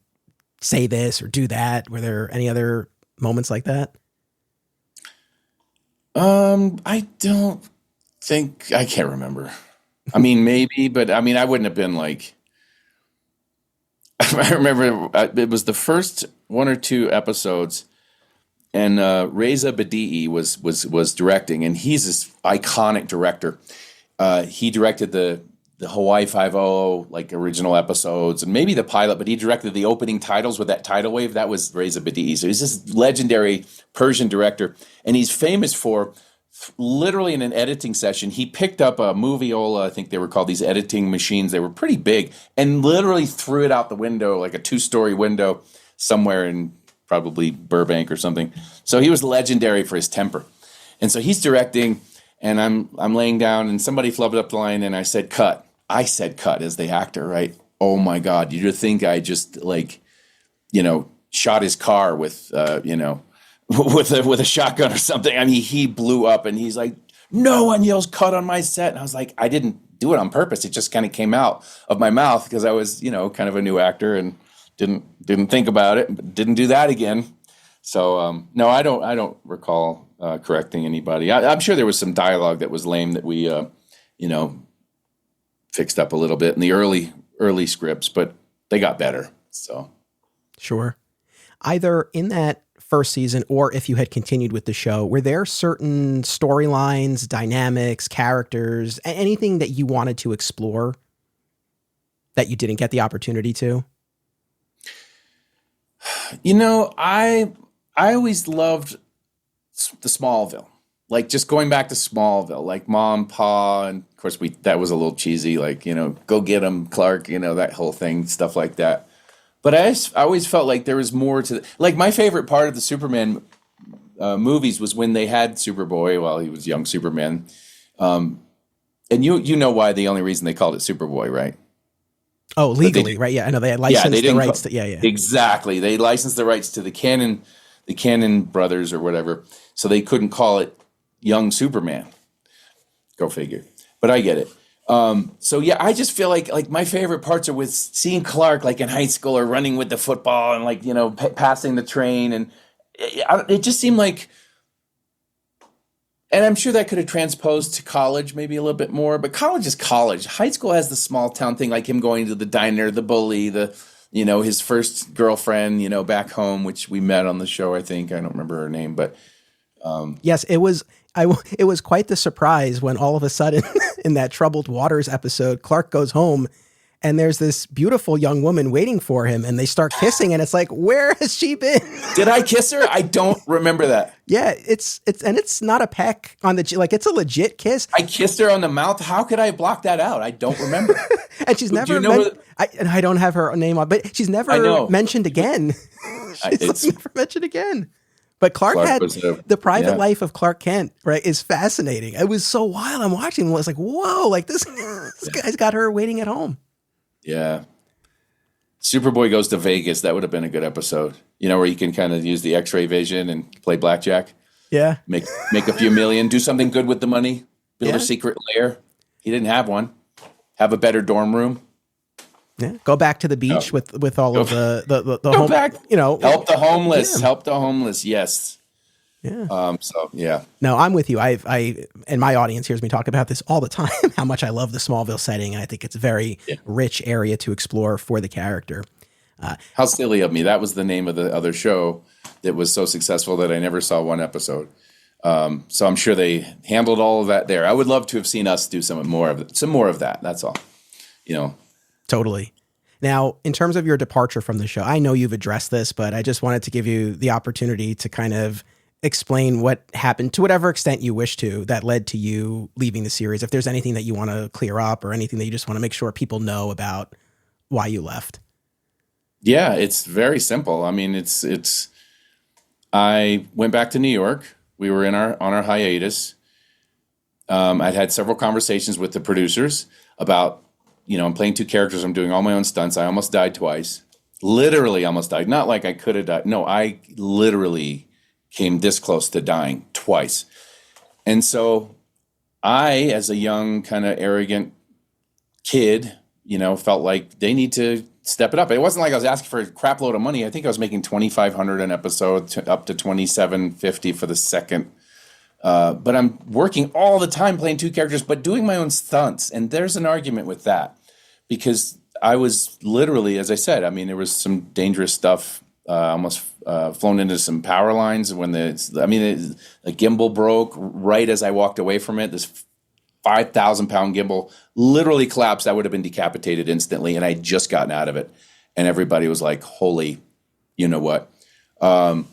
say this or do that? Were there any other moments like that? I don't think, I can't remember. I mean, maybe, but I mean, I wouldn't have been like, I remember it was the first 1 or 2 episodes. And Reza Badi'i was directing, and he's this iconic director. He directed the Hawaii Five-0 like original episodes, and maybe the pilot, but he directed the opening titles with that tidal wave. That was Reza Badi'i. So he's this legendary Persian director, and he's famous for literally in an editing session, he picked up a Moviola, I think they were called, these editing machines. They were pretty big, and literally threw it out the window, like a 2-story window somewhere in probably Burbank or something. So he was legendary for his temper. And so he's directing, and I'm laying down, and somebody flubbed up the line, and I said, cut. I said cut as the actor, right? Oh my God, you'd think I just shot his car with, with a shotgun or something. I mean, he blew up, and he's like, no one yells cut on my set. And I was like, I didn't do it on purpose. It just kind of came out of my mouth because I was, kind of a new actor and didn't think about it, but didn't do that again. So no, I don't recall correcting anybody. I'm sure there was some dialogue that was lame that we fixed up a little bit in the early scripts, but they got better. So sure. Either in that first season or if you had continued with the show, were there certain storylines, dynamics, characters, anything that you wanted to explore that you didn't get the opportunity to? I always loved the Smallville. like just going back to Smallville, like Mom, Pa, and of course that was a little cheesy, like, go get him, Clark, that whole thing, stuff like that. But I always felt like there was more to like my favorite part of the Superman movies was when they had Superboy while he was young Superman. And you know why the only reason they called it Superboy, right? Oh, legally, right? Yeah, I know they had licensed the rights. Yeah. Exactly. They licensed the rights to the Cannon brothers or whatever, so they couldn't call it Young Superman. Go figure. But I get it. So yeah, I just feel like my favorite parts are with seeing Clark like in high school or running with the football and like passing the train, and it just seemed like. And I'm sure that could have transposed to college maybe a little bit more, but college is college. High school has the small town thing, like him going to the diner, the bully, his first girlfriend, back home, which we met on the show. I think I don't remember her name, but yes, it was quite the surprise when all of a sudden in that Troubled Waters episode, Clark goes home and there's this beautiful young woman waiting for him and they start kissing and it's like, where has she been? Did I kiss her? I don't remember that. Yeah, it's not a peck on the, like it's a legit kiss. I kissed her on the mouth. How could I block that out? I don't remember. And she's never, I don't have her name on, but she's never mentioned again. She's never mentioned again. But Clark had the private life of Clark Kent, right, is fascinating. It was so wild. I'm watching. I was like, whoa, like this guy's got her waiting at home. Yeah. Superboy goes to Vegas. That would have been a good episode. Where you can kind of use the X-ray vision and play blackjack. Yeah. Make a few million, do something good with the money, build a secret lair. He didn't have one. Have a better dorm room. Yeah. Go back to the beach with all of the home, back. Help the homeless. Yeah. Help the homeless. Yes. Yeah. So yeah. No, I'm with you. I and my audience hears me talk about this all the time, how much I love the Smallville setting. And I think it's a very rich area to explore for the character. How silly of me. That was the name of the other show that was so successful that I never saw one episode. So I'm sure they handled all of that there. I would love to have seen us do some more of that. That's all, Totally. Now, in terms of your departure from the show, I know you've addressed this, but I just wanted to give you the opportunity to kind of explain what happened to whatever extent you wish to that led to you leaving the series. If there's anything that you want to clear up or anything that you just want to make sure people know about why you left. Yeah, it's very simple. I mean, I went back to New York. We were on our hiatus. I'd had several conversations with the producers about, I'm playing two characters. I'm doing all my own stunts. I almost died twice. Literally almost died. Not like I could have died. No, I literally came this close to dying twice. And so I, as a young, kind of arrogant kid, felt like they need to step it up. It wasn't like I was asking for a crap load of money. I think I was making $2,500 an episode up to $2,750 for the second. But I'm working all the time playing two characters, but doing my own stunts. And there's an argument with that because I was literally, as I said, I mean, there was some dangerous stuff. Almost flown into some power lines when the gimbal broke right as I walked away from it. This 5,000-pound gimbal literally collapsed. I would have been decapitated instantly, and I had just gotten out of it. And everybody was like, holy, you know what? The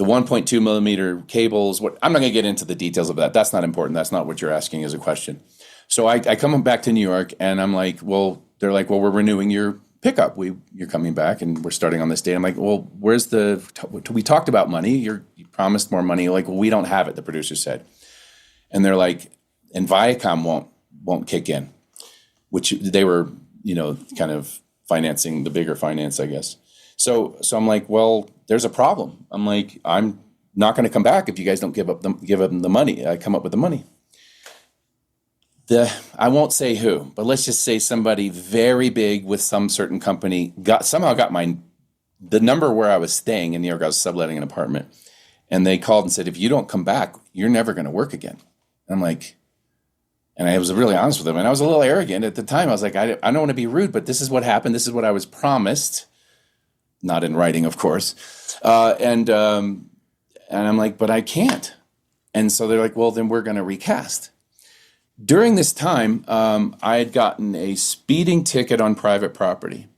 1.2 millimeter cables, I'm not going to get into the details of that. That's not important. That's not what you're asking as a question. So I come back to New York, and I'm like, they're like, we're renewing your pickup. You're coming back, and we're starting on this date. I'm like, well, where's we talked about money. You promised more money. Like, well, we don't have it, the producer said. And they're like, and Viacom won't kick in, which they were, kind of financing the bigger finance, I guess. So I'm like, well, there's a problem. I'm like, I'm not going to come back if you guys don't give them the money. I come up with the money. I won't say who, but let's just say somebody very big with some certain company somehow got the number where I was staying in New York. I was subletting an apartment, and they called and said, if you don't come back, you're never going to work again. And I'm like, and I was really honest with them, and I was a little arrogant at the time. I was like, I don't want to be rude, but this is what happened. This is what I was promised, not in writing, of course. And I'm like, but I can't. And so they're like, well, then we're going to recast. During this time, I had gotten a speeding ticket on private property.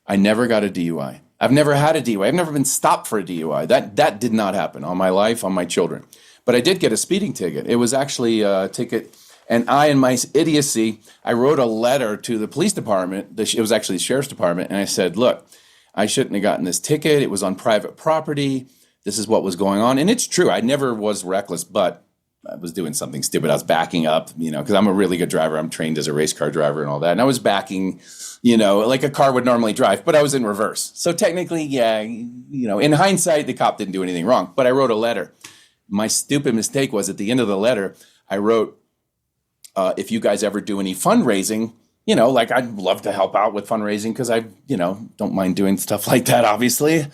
I never got a DUI. I've never had a DUI. I've never been stopped for a DUI. That did not happen on my life, on my children. But I did get a speeding ticket. It was actually a ticket. And I, in my idiocy, I wrote a letter to the police department. It was actually the sheriff's department. And I said, look, I shouldn't have gotten this ticket. It was on private property. This is what was going on. And it's true. I never was reckless, but I was doing something stupid. I was backing up, because I'm a really good driver. I'm trained as a race car driver and all that. And I was backing, like a car would normally drive, but I was in reverse. So technically, yeah, in hindsight, the cop didn't do anything wrong. But I wrote a letter. My stupid mistake was at the end of the letter, I wrote, if you guys ever do any fundraising, like I'd love to help out with fundraising because I, don't mind doing stuff like that, obviously.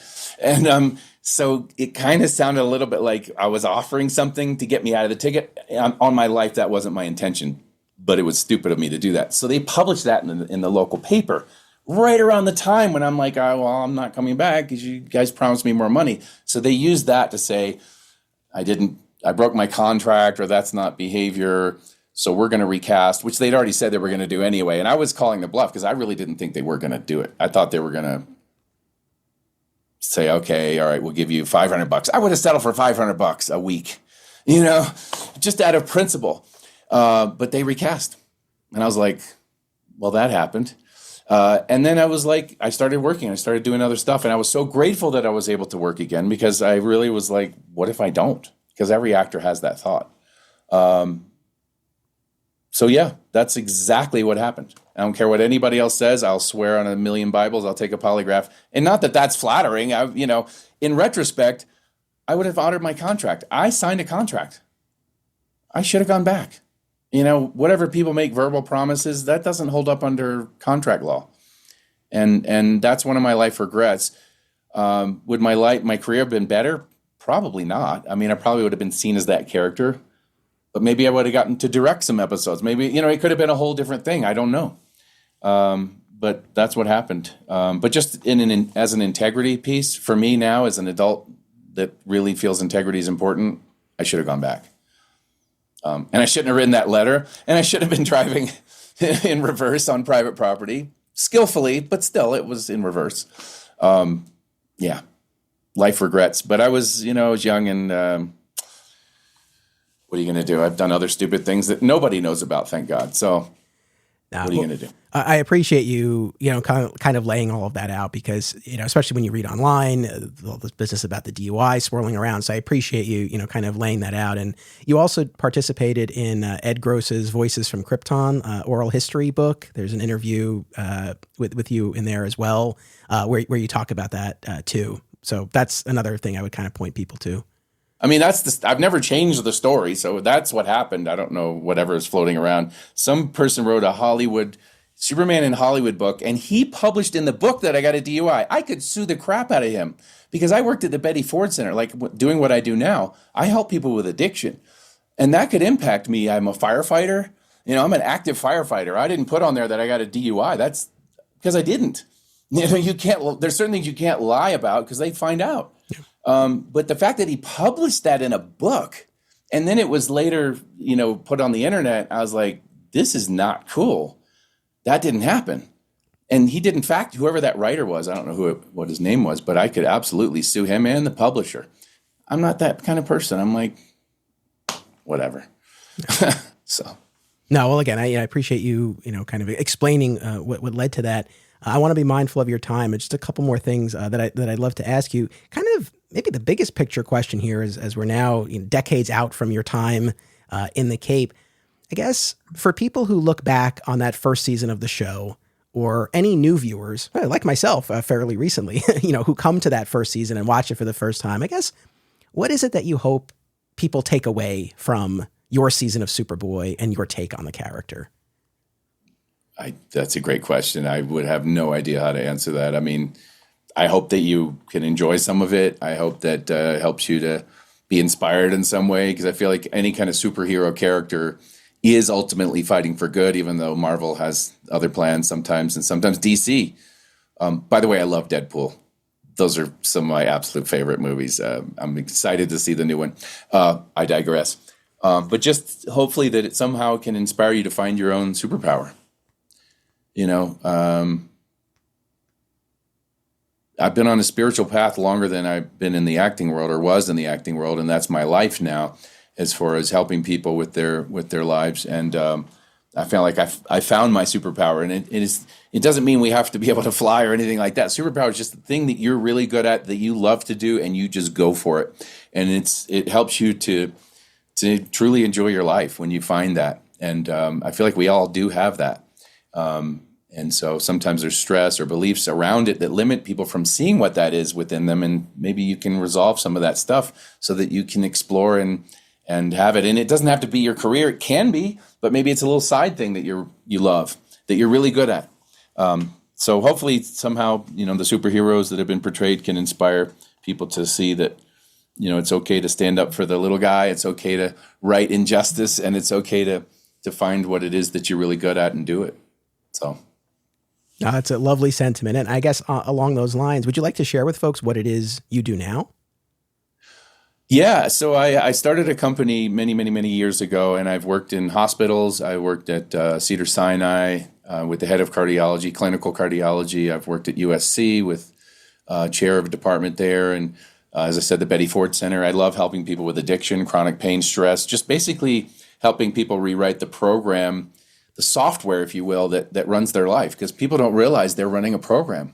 And so it kind of sounded a little bit like I was offering something to get me out of the ticket. On my life, that wasn't my intention, but it was stupid of me to do that. So they published that in the local paper right around the time when I'm like, oh, well, I'm not coming back because you guys promised me more money. So they used that to say, I broke my contract, or that's not behavior. So we're going to recast, which they'd already said they were going to do anyway. And I was calling the bluff because I really didn't think they were going to do it. I thought they were going to say, okay, all right, we'll give you $500. I would have settled for $500 a week, just out of principle. But they recast. And I was like, well, that happened. And then I was like, I started working. I started doing other stuff. And I was so grateful that I was able to work again because I really was like, what if I don't? Because every actor has that thought. So yeah, that's exactly what happened. I don't care what anybody else says. I'll swear on a million Bibles. I'll take a polygraph. And not that that's flattering. In retrospect, I would have honored my contract. I signed a contract. I should have gone back. Whatever people make verbal promises, that doesn't hold up under contract law. And that's one of my life regrets. Would my career have been better? Probably not. I mean, I probably would have been seen as that character. But maybe I would have gotten to direct some episodes. Maybe, it could have been a whole different thing. I don't know. But that's what happened. But just as an integrity piece, for me now as an adult that really feels integrity is important, I should have gone back. And I shouldn't have written that letter. And I should have been driving in reverse on private property. Skillfully, but still, it was in reverse. Yeah. Life regrets. But I was young and... what are you going to do? I've done other stupid things that nobody knows about, thank God. So what are you going to do? I appreciate you, kind of laying all of that out because, especially when you read online, all this business about the DUI swirling around. So I appreciate you, kind of laying that out. And you also participated in Ed Gross's Voices from Krypton oral history book. There's an interview with you in there as well, where you talk about that too. So that's another thing I would kind of point people to. I mean, I've never changed the story, so that's what happened. I don't know whatever is floating around. Some person wrote a Superman in Hollywood book, and he published in the book that I got a DUI. I could sue the crap out of him because I worked at the Betty Ford Center, like doing what I do now. I help people with addiction, and that could impact me. I'm a firefighter. I'm an active firefighter. I didn't put on there that I got a DUI. That's because I didn't. You can't. There's certain things you can't lie about because they find out. But the fact that he published that in a book and then it was later, put on the internet, I was like, this is not cool. That didn't happen. And he did, in fact, whoever that writer was, I don't know what his name was, but I could absolutely sue him and the publisher. I'm not that kind of person. I'm like, whatever. So. No, well, again, I appreciate you, kind of explaining what led to that. I want to be mindful of your time. And just a couple more things that I'd love to ask you. Kind of maybe the biggest picture question here is, as we're now decades out from your time in the Cape, I guess for people who look back on that first season of the show, or any new viewers, like myself, fairly recently, who come to that first season and watch it for the first time, I guess, what is it that you hope people take away from your season of Superboy and your take on the character? That's a great question. I would have no idea how to answer that. I mean, I hope that you can enjoy some of it. I hope that helps you to be inspired in some way, because I feel like any kind of superhero character is ultimately fighting for good, even though Marvel has other plans sometimes, and sometimes DC. By the way, I love Deadpool. Those are some of my absolute favorite movies. I'm excited to see the new one. I digress. But just hopefully that it somehow can inspire you to find your own superpower. I've been on a spiritual path longer than I've been in the acting world, or was in the acting world, and that's my life now. as far as helping people with their lives. And I feel like I found my superpower, and it doesn't mean we have to be able to fly or anything like that. Superpower is just the thing that you're really good at, that you love to do, and you just go for it. And it helps you to truly enjoy your life when you find that. And I feel like we all do have that. And so sometimes there's stress or beliefs around it that limit people from seeing what that is within them. And maybe you can resolve some of that stuff so that you can explore and have it. And it doesn't have to be your career. It can be, but maybe it's a little side thing that you love, that you're really good at. So hopefully somehow, the superheroes that have been portrayed can inspire people to see that, it's okay to stand up for the little guy. It's okay to right injustice, and it's okay to find what it is that you're really good at and do it. So. It's a lovely sentiment. And I guess along those lines, would you like to share with folks what it is you do now? Yeah. So I started a company many, many, many years ago, and I've worked in hospitals. I worked at Cedars-Sinai with the head of cardiology, clinical cardiology. I've worked at USC with chair of a department there. And as I said, the Betty Ford Center. I love helping people with addiction, chronic pain, stress, just basically helping people rewrite the program, the software, if you will, that runs their life, because people don't realize they're running a program.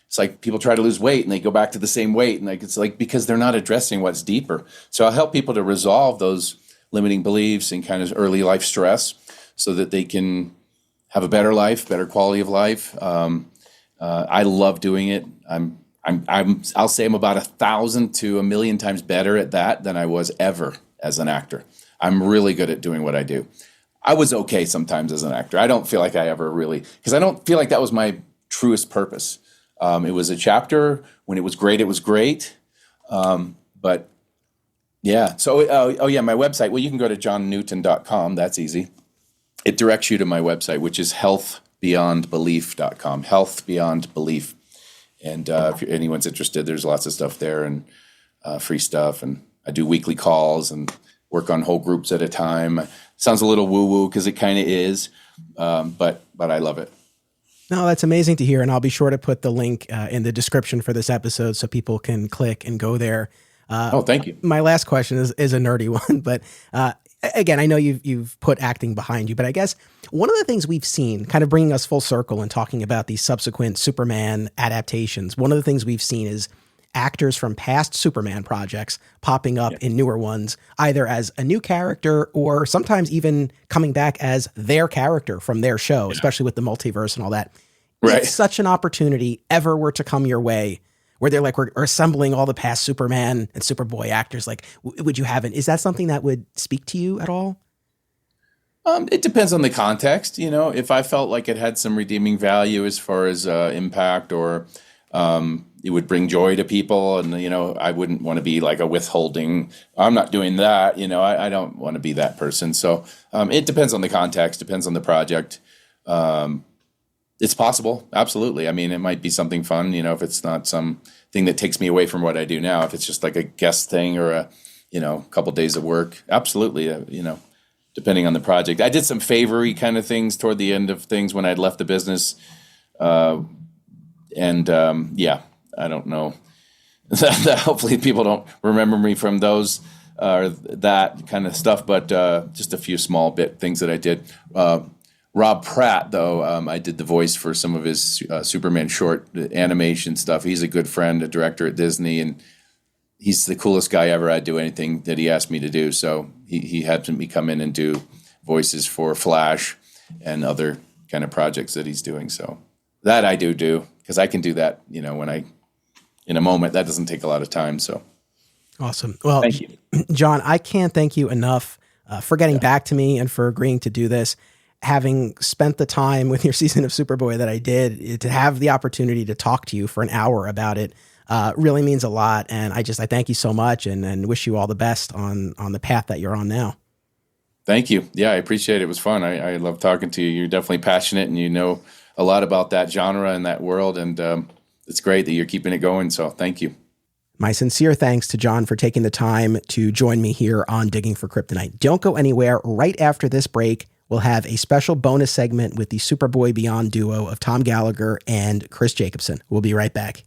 It's like people try to lose weight and they go back to the same weight, and it's like because they're not addressing what's deeper. So I'll help people to resolve those limiting beliefs and kind of early life stress so that they can have a better life, better quality of life. I love doing it. I'll say I'm about 1,000 to 1,000,000 times better at that than I was ever as an actor. I'm really good at doing what I do. I was okay sometimes as an actor. I don't feel like I ever really, because I don't feel like that was my truest purpose. It was a chapter. When it was great, it was great. But yeah. So, my website. Well, you can go to johnnewton.com. That's easy. It directs you to my website, which is healthbeyondbelief.com. Health Beyond Belief. And if anyone's interested, there's lots of stuff there and free stuff. And I do weekly calls and work on whole groups at a time. Sounds a little woo-woo because it kind of is, but I love it. No, that's amazing to hear. And I'll be sure to put the link in the description for this episode so people can click and go there. Thank you. My last question is a nerdy one, but again, I know you've put acting behind you, but I guess one of the things we've seen, kind of bringing us full circle and talking about these subsequent Superman adaptations, one of the things we've seen is actors from past Superman projects popping up in newer ones, either as a new character or sometimes even coming back as their character from their show, especially with the multiverse and all that. Right. If such an opportunity ever were to come your way, where they're like, we're assembling all the past Superman and Superboy actors, like, would you have it? Is that something that would speak to you at all? It depends on the context. If I felt like it had some redeeming value as far as impact, or it would bring joy to people, and I wouldn't want to be like a withholding. I'm not doing that. I don't want to be that person. So it depends on the context, depends on the project. It's possible, absolutely. I mean, it might be something fun. If it's not something that takes me away from what I do now. If it's just like a guest thing or a couple days of work, absolutely. Depending on the project. I did some favory kind of things toward the end of things when I'd left the business. I don't know. Hopefully people don't remember me from those or that kind of stuff, but just a few small things that I did. Rob Pratt, though, I did the voice for some of his Superman short animation stuff. He's a good friend, a director at Disney, and he's the coolest guy ever. I'd do anything that he asked me to do. So he had me come in and do voices for Flash and other kind of projects that he's doing. So that I do because I can do that, when in a moment. That doesn't take a lot of time. So awesome. Well, thank you, John. I can't thank you enough for getting back to me and for agreeing to do this. Having spent the time with your season of Superboy that I did, to have the opportunity to talk to you for an hour about it really means a lot. And I thank you so much and wish you all the best on the path that you're on now. Thank you. Yeah, I appreciate it. It was fun. I love talking to you. You're definitely passionate and you know a lot about that genre and that world. And it's great that you're keeping it going. So thank you. My sincere thanks to John for taking the time to join me here on Digging for Kryptonite. Don't go anywhere. Right after this break, we'll have a special bonus segment with the Superboy Beyond duo of Tom Gallagher and Chris Jacobson. We'll be right back.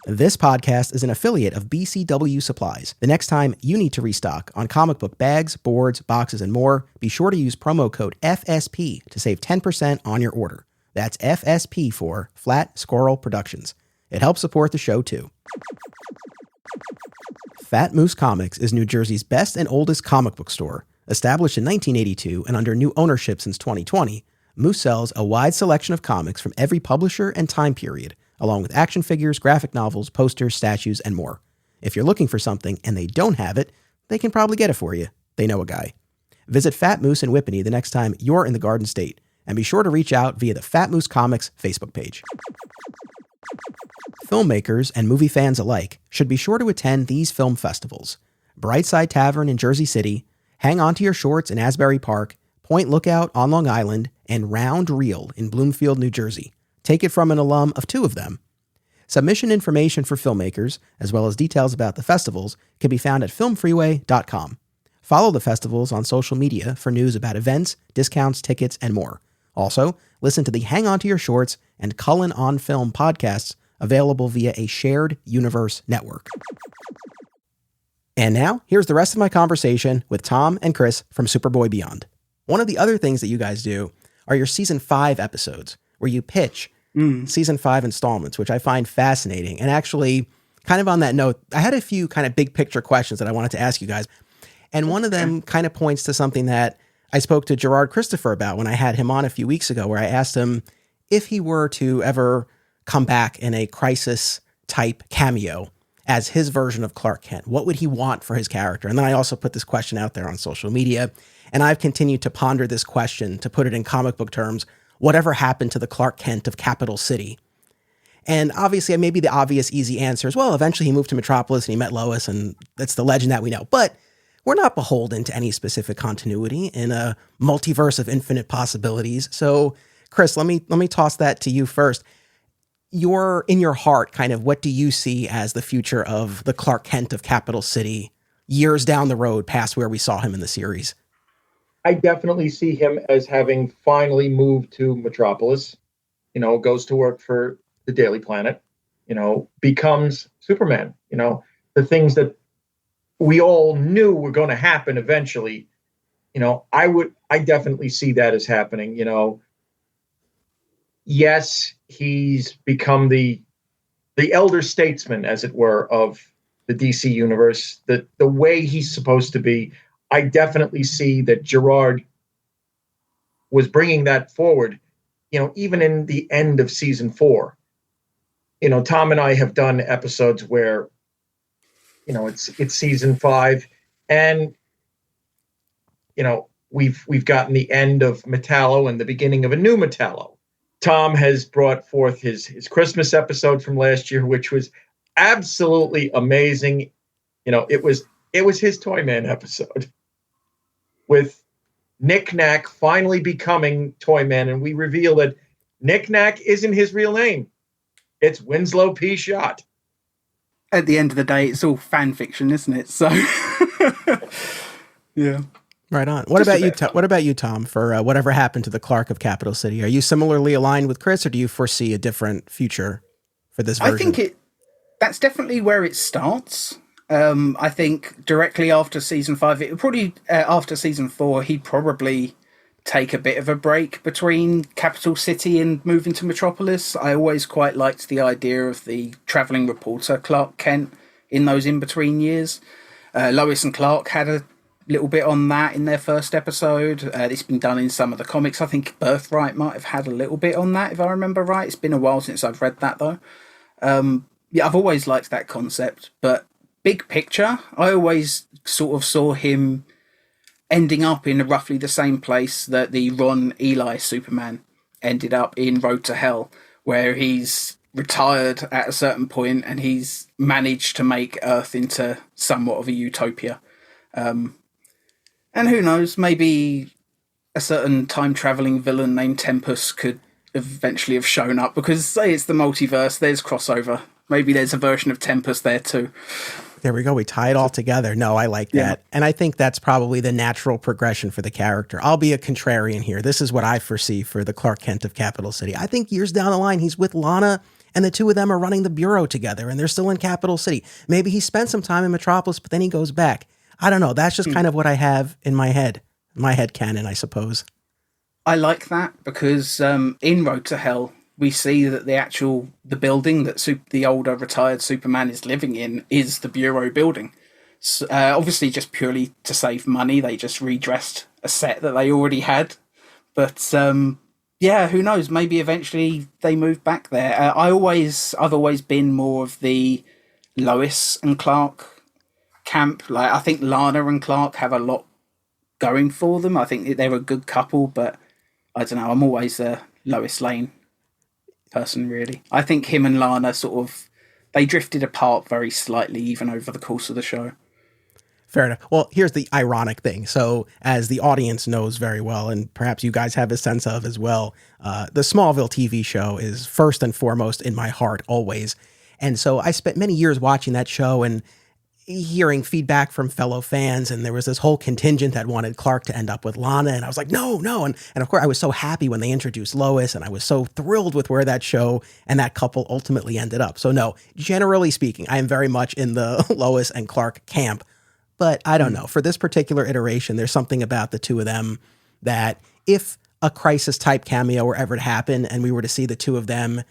This podcast is an affiliate of BCW Supplies. The next time you need to restock on comic book bags, boards, boxes, and more, be sure to use promo code FSP to save 10% on your order. That's FSP for Flat Squirrel Productions. It helps support the show, too. Fat Moose Comics is New Jersey's best and oldest comic book store. Established in 1982 and under new ownership since 2020, Moose sells a wide selection of comics from every publisher and time period, along with action figures, graphic novels, posters, statues, and more. If you're looking for something and they don't have it, they can probably get it for you. They know a guy. Visit Fat Moose in Whippany the next time you're in the Garden State, and be sure to reach out via the Fat Moose Comics Facebook page. Filmmakers and movie fans alike should be sure to attend these film festivals: Brightside Tavern in Jersey City, Hang On to Your Shorts in Asbury Park, Point Lookout on Long Island, and Round Reel in Bloomfield, New Jersey. Take it from an alum of two of them. Submission information for filmmakers, as well as details about the festivals, can be found at filmfreeway.com. Follow the festivals on social media for news about events, discounts, tickets, and more. Also, listen to the Hang On to Your Shorts and Cullen on Film podcasts, available via a shared universe network. And now, here's the rest of my conversation with Tom and Chris from Superboy Beyond. One of the other things that you guys do are your season 5 episodes, where you pitch season 5 installments, which I find fascinating. And actually, kind of on that note, I had a few kind of big picture questions that I wanted to ask you guys. And one of them kind of points to something that I spoke to Gerard Christopher about when I had him on a few weeks ago, where I asked him if he were to ever come back in a crisis type cameo as his version of Clark Kent, what would he want for his character? And then I also put this question out there on social media, and I've continued to ponder this question, to put it in comic book terms: whatever happened to the Clark Kent of Capital City? And obviously, maybe the obvious easy answer is, well, eventually he moved to Metropolis and he met Lois, and that's the legend that we know. But we're not beholden to any specific continuity in a multiverse of infinite possibilities. So, Chris, let me toss that to you first. You're in your heart, kind of, what do you see as the future of the Clark Kent of Capital City years down the road past where we saw him in the series? I definitely see him as having finally moved to Metropolis, goes to work for the Daily Planet, becomes Superman, the things that we all knew were going to happen eventually. I definitely see that as happening. Yes, he's become the elder statesman, as it were, of the DC universe, the way he's supposed to be. I definitely see that Gerard was bringing that forward, even in the end of season 4. Tom and I have done episodes where, it's season 5, and, we've gotten the end of Metallo and the beginning of a new Metallo. Tom has brought forth his Christmas episode from last year, which was absolutely amazing. It was his Toyman episode, with Nick Nack finally becoming Toyman, and we reveal that Nick Nack isn't his real name. It's Winslow P. Schott. At the end of the day, it's all fan fiction, isn't it? So, yeah. Right on. What about you, Tom, for whatever happened to the Clark of Capital City? Are you similarly aligned with Chris, or do you foresee a different future for this version? I think that's definitely where it starts. I think directly after season 5, it would probably after season 4, he'd probably take a bit of a break between Capital City and moving to Metropolis. I always quite liked the idea of the travelling reporter Clark Kent in those in-between years. Lois and Clark had a little bit on that in their first episode. It's been done in some of the comics. I think Birthright might have had a little bit on that, if I remember right. It's been a while since I've read that, though. I've always liked that concept, but big picture, I always sort of saw him ending up in roughly the same place that the Ron Eli Superman ended up in Road to Hell, where he's retired at a certain point and he's managed to make Earth into somewhat of a utopia. And who knows, maybe a certain time-travelling villain named Tempest could eventually have shown up, because say it's the multiverse, there's crossover. Maybe there's a version of Tempest there too. There we go. We tie it all together. No, I like that. Yeah. And I think that's probably the natural progression for the character. I'll be a contrarian here. This is what I foresee for the Clark Kent of Capital City. I think years down the line, he's with Lana and the two of them are running the bureau together and they're still in Capital City. Maybe he spent some time in Metropolis, but then he goes back. I don't know. That's just kind of what I have in my head canon, I suppose. I like that because in Road to Hell, we see that the building that the older retired Superman is living in is the Bureau building. So, obviously, just purely to save money, they just redressed a set that they already had. But yeah, who knows? Maybe eventually they move back there. I've always been more of the Lois and Clark camp. Like, I think Lana and Clark have a lot going for them. I think they're a good couple, but I don't know. I'm always a Lois Lane person, really. I think him and Lana they drifted apart very slightly even over the course of the show. Fair enough. Well, here's the ironic thing. So as the audience knows very well, and perhaps you guys have a sense of as well, the Smallville TV show is first and foremost in my heart always. And so I spent many years watching that show and hearing feedback from fellow fans. And there was this whole contingent that wanted Clark to end up with Lana. And I was like, no. And of course I was so happy when they introduced Lois, and I was so thrilled with where that show and that couple ultimately ended up. So no, generally speaking, I am very much in the Lois and Clark camp. But I don't know. For this particular iteration, there's something about the two of them that if a crisis type cameo were ever to happen and we were to see the two of them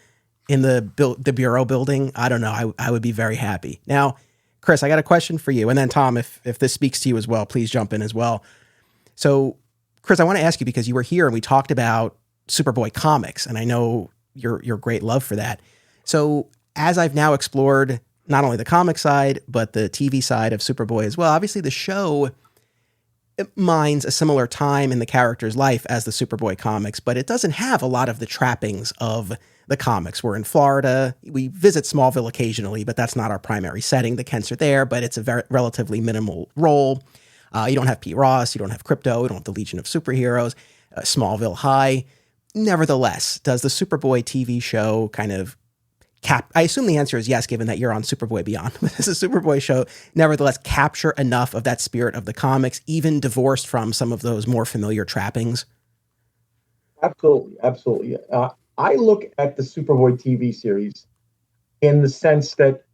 in the Bureau building, I don't know. I would be very happy. Now, Chris, I got a question for you. And then Tom, if this speaks to you as well, please jump in as well. So, Chris, I want to ask you, because you were here and we talked about Superboy comics, and I know your great love for that. So as I've now explored not only the comic side, but the TV side of Superboy as well. Obviously, the show mines a similar time in the character's life as the Superboy comics, but it doesn't have a lot of the trappings of the comics. We're in Florida. We visit Smallville occasionally, but that's not our primary setting. The Kents are there, but it's a very relatively minimal role. You don't have Pete Ross. You don't have Krypto. You don't have the Legion of Superheroes. Smallville High. Nevertheless, does the Superboy TV show kind of I assume the answer is yes, given that you're on Superboy Beyond. But does the Superboy show nevertheless capture enough of that spirit of the comics, even divorced from some of those more familiar trappings? Absolutely. I look at the Superboy TV series in the sense that,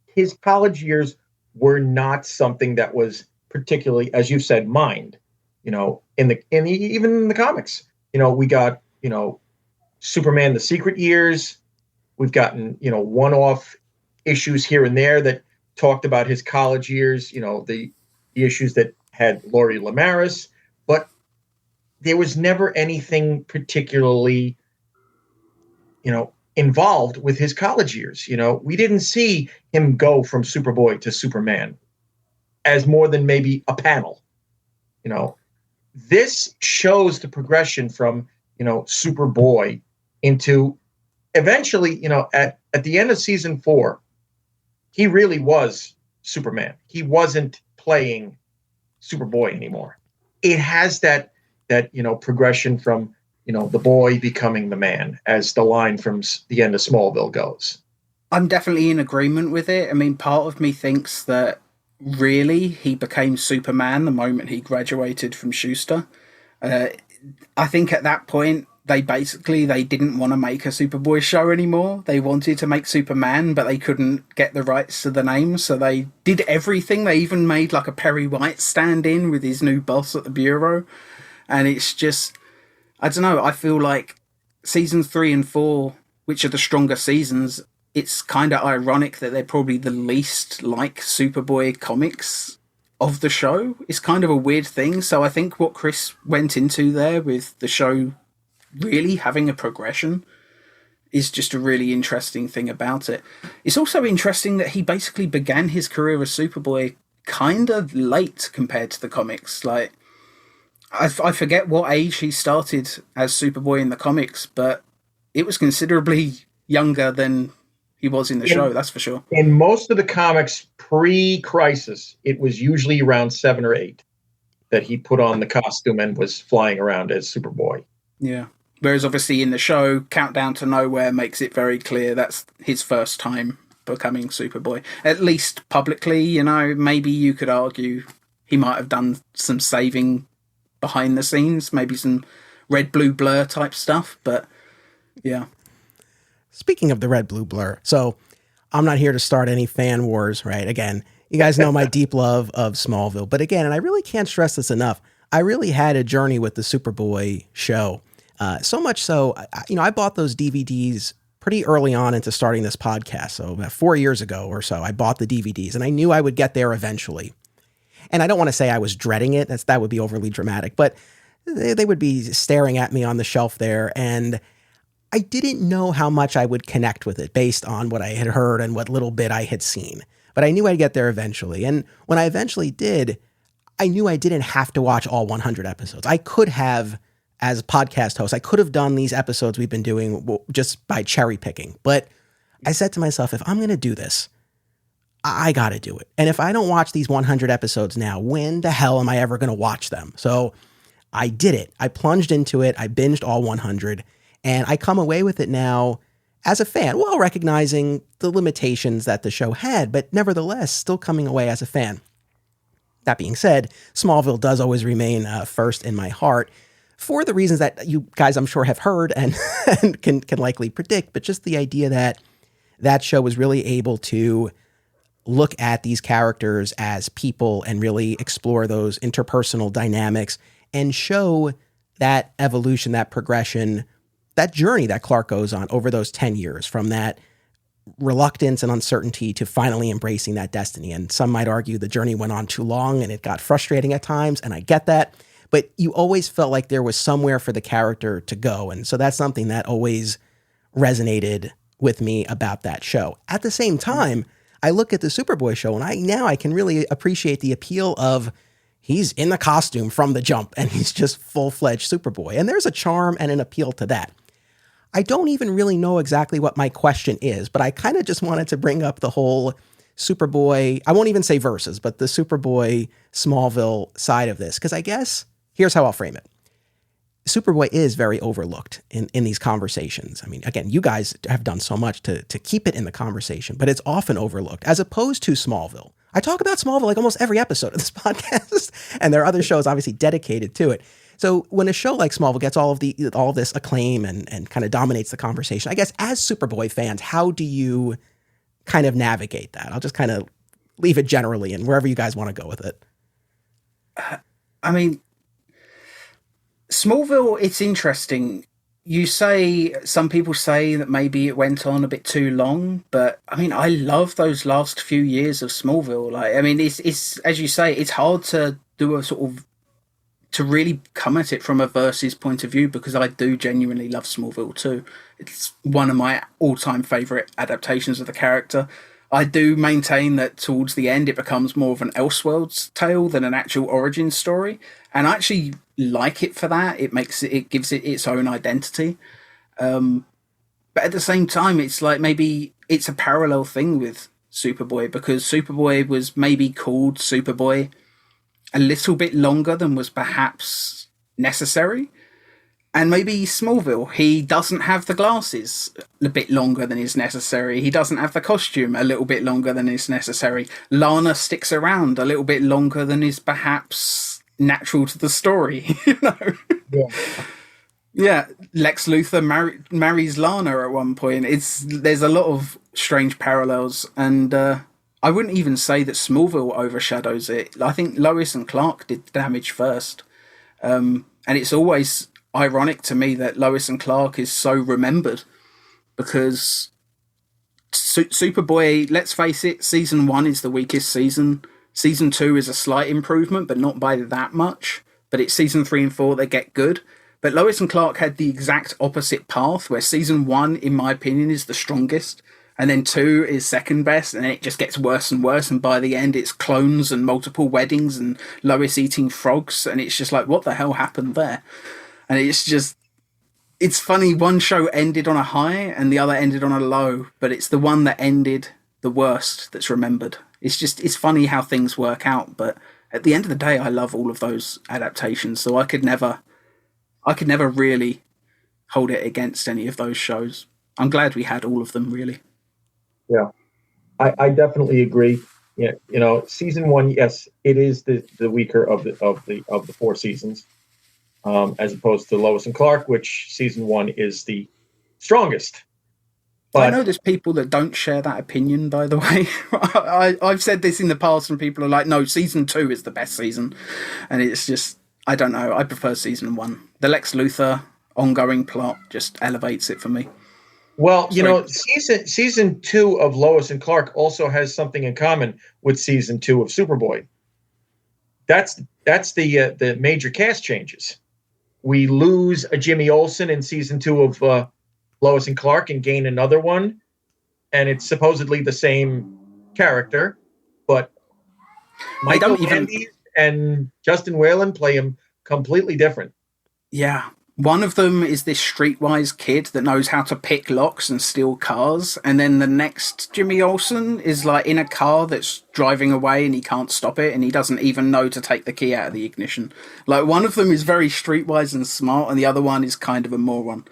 his college years were not something that was particularly, as you said, mined, even in the comics. We got, Superman, the Secret Years. We've gotten, one-off issues here and there that talked about his college years, the issues that had Laurie Lamaris, but there was never anything particularly, involved with his college years. We didn't see him go from Superboy to Superman as more than maybe a panel. This shows the progression from, Superboy into eventually, at the end of season 4, he really was Superman. He wasn't playing Superboy anymore. It has that progression from, the boy becoming the man, as the line from the end of Smallville goes. I'm definitely in agreement with it. I mean, part of me thinks that really he became Superman the moment he graduated from Schuster. I think at that point, they didn't want to make a Superboy show anymore. They wanted to make Superman, but they couldn't get the rights to the name, so they did everything. They even made like a Perry White stand-in with his new boss at the Bureau. And it's just, I don't know, I feel like seasons 3 and 4, which are the stronger seasons, it's kind of ironic that they're probably the least like Superboy comics of the show. It's kind of a weird thing. So I think what Chris went into there with the show really having a progression is just a really interesting thing about it. It's also interesting that he basically began his career as Superboy kind of late compared to the comics. Like, I forget what age he started as Superboy in the comics, but it was considerably younger than he was in the show, that's for sure. In most of the comics pre-Crisis, it was usually around 7 or 8 that he put on the costume and was flying around as Superboy. Yeah. Whereas obviously in the show, Countdown to Nowhere makes it very clear that's his first time becoming Superboy. At least publicly, maybe you could argue he might have done some saving behind the scenes, maybe some red, blue blur type stuff, but yeah. speaking of the red, blue blur. So I'm not here to start any fan wars, right? Again, you guys know my deep love of Smallville. But again, and I really can't stress this enough, I really had a journey with the Superboy show. So much so, I bought those DVDs pretty early on into starting this podcast. So about 4 years ago or so, I bought the DVDs and I knew I would get there eventually. And I don't want to say I was dreading it. That would be overly dramatic, but they would be staring at me on the shelf there. And I didn't know how much I would connect with it based on what I had heard and what little bit I had seen. But I knew I'd get there eventually. And when I eventually did, I knew I didn't have to watch all 100 episodes. I could have, as a podcast host, I could have done these episodes we've been doing just by cherry picking. But I said to myself, if I'm going to do this, I got to do it. And if I don't watch these 100 episodes now, when the hell am I ever going to watch them? So I did it. I plunged into it. I binged all 100. And I come away with it now as a fan, while recognizing the limitations that the show had, but nevertheless, still coming away as a fan. That being said, Smallville does always remain first in my heart for the reasons that you guys, I'm sure, have heard and, and can likely predict, but just the idea that that show was really able to look at these characters as people and really explore those interpersonal dynamics and show that evolution, that progression, that journey that Clark goes on over those 10 years, from that reluctance and uncertainty to finally embracing that destiny. And some might argue the journey went on too long and it got frustrating at times, and I get that, but you always felt like there was somewhere for the character to go. And so that's something that always resonated with me about that show. At the same time, I look at the Superboy show and I can really appreciate the appeal of he's in the costume from the jump and he's just full-fledged Superboy. And there's a charm and an appeal to that. I don't even really know exactly what my question is, but I kind of just wanted to bring up the whole Superboy, I won't even say versus, but the Superboy Smallville side of this, because I guess here's how I'll frame it. Superboy is very overlooked in these conversations. I mean, again, you guys have done so much to keep it in the conversation, but it's often overlooked as opposed to Smallville. I talk about Smallville like almost every episode of this podcast, and there are other shows obviously dedicated to it. So when a show like Smallville gets all of this acclaim and kind of dominates the conversation, I guess as Superboy fans, how do you kind of navigate that? I'll just kind of leave it generally and wherever you guys want to go with it. I mean, Smallville, it's interesting. Some people say that maybe it went on a bit too long, but I mean, I love those last few years of Smallville. Like, I mean, it's as you say, it's hard to do a sort of, to really come at it from a versus point of view, because I do genuinely love Smallville too. It's one of my all-time favorite adaptations of the character. I do maintain that towards the end, it becomes more of an Elseworlds tale than an actual origin story. And I actually like it for that. It gives it its own identity. But at the same time, it's like maybe it's a parallel thing with Superboy, because Superboy was maybe called Superboy a little bit longer than was perhaps necessary. And maybe Smallville, he doesn't have the glasses a bit longer than is necessary. He doesn't have the costume a little bit longer than is necessary. Lana sticks around a little bit longer than is perhaps natural to the story, you know? Yeah. Yeah, Lex Luthor marries Lana at one point. There's a lot of strange parallels, and I wouldn't even say that Smallville overshadows it. I think Lois and Clark did damage first. And it's always ironic to me that Lois and Clark is so remembered, because Superboy, let's face it, season 1 is the weakest season. Season 2 is a slight improvement, but not by that much. But it's season 3 and 4 that get good. But Lois and Clark had the exact opposite path, where season 1, in my opinion, is the strongest. And then 2 is second best, and it just gets worse and worse. And by the end, it's clones and multiple weddings and Lois eating frogs. And it's just like, what the hell happened there? And it's funny. One show ended on a high and the other ended on a low, but it's the one that ended the worst that's remembered. It's funny how things work out. But at the end of the day, I love all of those adaptations. So I could never really hold it against any of those shows. I'm glad we had all of them, really. Yeah, I definitely agree. Yeah, you know, season 1, yes, it is the weaker of the 4 seasons, as opposed to Lois and Clark, which season 1 is the strongest. I know there's people that don't share that opinion, by the way. I've said this in the past, and people are like, no, season 2 is the best season. And it's just, I don't know. I prefer season 1. The Lex Luthor ongoing plot just elevates it for me. Well, season 2 of Lois and Clark also has something in common with season 2 of Superboy. That's the major cast changes. We lose a Jimmy Olsen in season 2 of Lois and Clark and gain another one, and it's supposedly the same character, but Michael Andes and Justin Whalen play him completely different. Yeah. One of them is this streetwise kid that knows how to pick locks and steal cars. And then the next Jimmy Olsen is like in a car that's driving away and he can't stop it. And he doesn't even know to take the key out of the ignition. Like one of them is very streetwise and smart. And the other one is kind of a moron.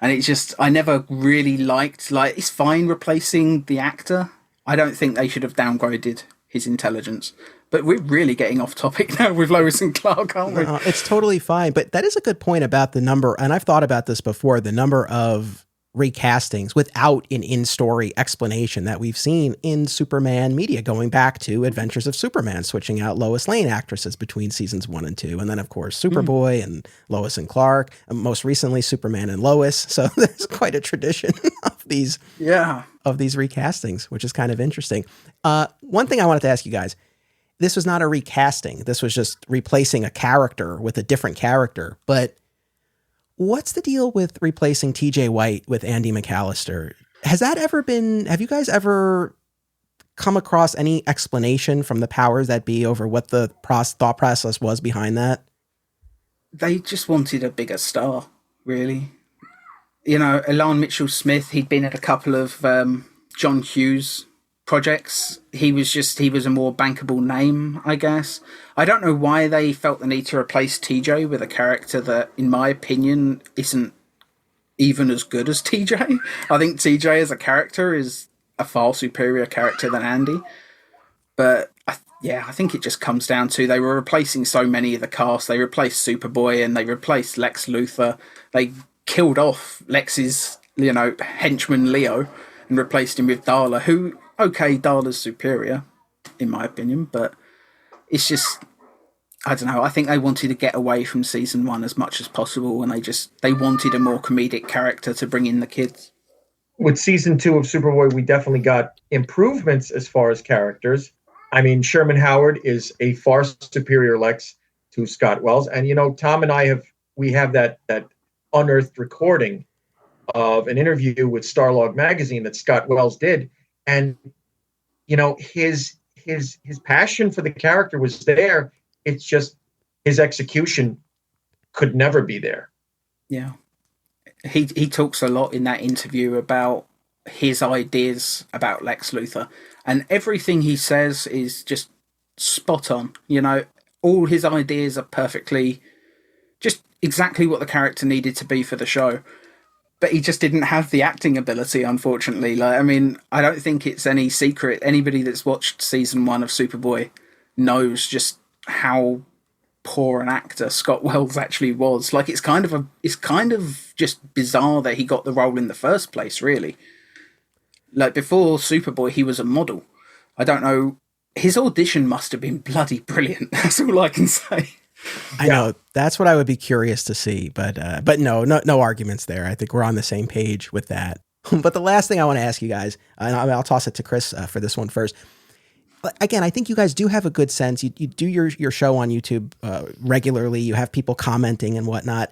And it's just, I never really liked, like, it's fine replacing the actor. I don't think they should have downgraded his intelligence. But we're really getting off topic now with Lois and Clark, aren't we? It's totally fine. But that is a good point about the number. And I've thought about this before, the number of recastings without an in-story explanation that we've seen in Superman media, going back to Adventures of Superman, switching out Lois Lane actresses between seasons 1 and 2. And then, of course, Superboy and Lois and Clark, and most recently Superman and Lois. So there's quite a tradition of these recastings, which is kind of interesting. One thing I wanted to ask you guys, this was not a recasting. This was just replacing a character with a different character. But what's the deal with replacing TJ White with Andy McAllister? Have you guys ever come across any explanation from the powers that be over what the thought process was behind that? They just wanted a bigger star, really. You know, Elan Mitchell-Smith, he'd been at a couple of John Hughes projects. He was a more bankable name, I guess. I don't know why they felt the need to replace TJ with a character that, in my opinion, isn't even as good as TJ. I think TJ as a character is a far superior character than Andy. But I think it just comes down to they were replacing so many of the cast. They replaced Superboy and they replaced Lex Luthor. They killed off Lex's, henchman Leo and replaced him with Darla, who, okay, Darla's superior, in my opinion, but it's just, I don't know, I think they wanted to get away from season 1 as much as possible, and they wanted a more comedic character to bring in the kids. With season 2 of Superboy, we definitely got improvements as far as characters. I mean, Sherman Howard is a far superior Lex to Scott Wells, and Tom and I have that unearthed recording of an interview with Starlog magazine that Scott Wells did. And, his passion for the character was there. It's just his execution could never be there. Yeah. He talks a lot in that interview about his ideas about Lex Luthor. And everything he says is just spot on. All his ideas are perfectly, just exactly what the character needed to be for the show. But he just didn't have the acting ability, unfortunately. I don't think it's any secret. Anybody that's watched season 1 of Superboy knows just how poor an actor Scott Wells actually was. It's kind of just bizarre that he got the role in the first place, really. Before Superboy, he was a model. I don't know. His audition must have been bloody brilliant. That's all I can say. I know, that's what I would be curious to see, but no arguments there. I think we're on the same page with that. But the last thing I want to ask you guys, and I'll toss it to Chris for this one first. Again, I think you guys do have a good sense. You do your show on YouTube regularly. You have people commenting and whatnot.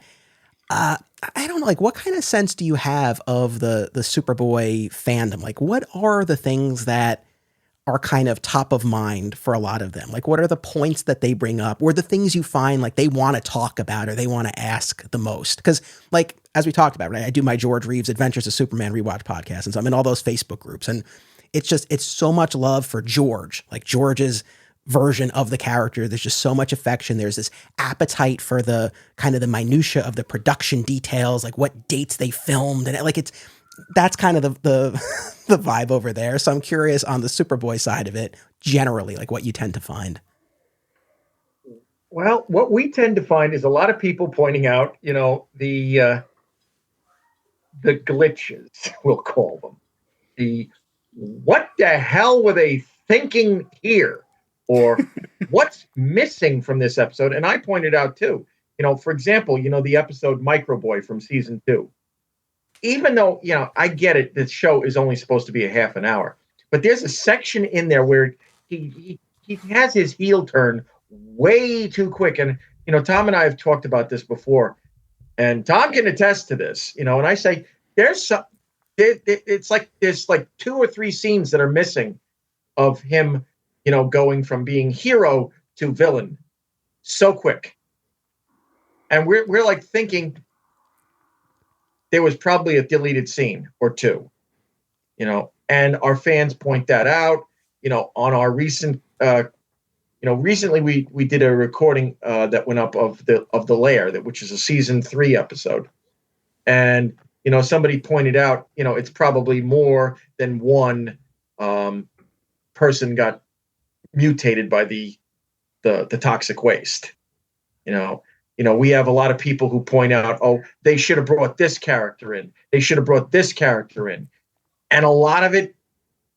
I don't know, what kind of sense do you have of the Superboy fandom? What are the things that are kind of top of mind for a lot of them? What are the points that they bring up, or the things you find they want to talk about or they want to ask the most? Because as we talked about, right, I do my George Reeves Adventures of Superman rewatch podcast, and so I'm in all those Facebook groups, and it's so much love for George, George's version of the character. There's just so much affection. There's this appetite for the kind of the minutia of the production details, what dates they filmed, and that's kind of the vibe over there. So I'm curious on the Superboy side of it, generally, what you tend to find. Well, what we tend to find is a lot of people pointing out, the glitches, we'll call them. the what the hell were they thinking here? Or what's missing from this episode? And I pointed out too, for example, the episode Microboy from season 2. Even though, I get it, this show is only supposed to be a half an hour, but there's a section in there where he has his heel turn way too quick. And, Tom and I have talked about this before, and Tom can attest to this, and I say, it's like there's like 2 or 3 scenes that are missing of him, going from being hero to villain so quick. And we're like thinking there was probably a deleted scene or 2, and our fans point that out, on our recent, recently we did a recording that went up of the Lair, which is a season 3 episode. And, somebody pointed out, it's probably more than one person got mutated by the toxic waste. We have a lot of people who point out, oh, they should have brought this character in. They should have brought this character in. And a lot of it,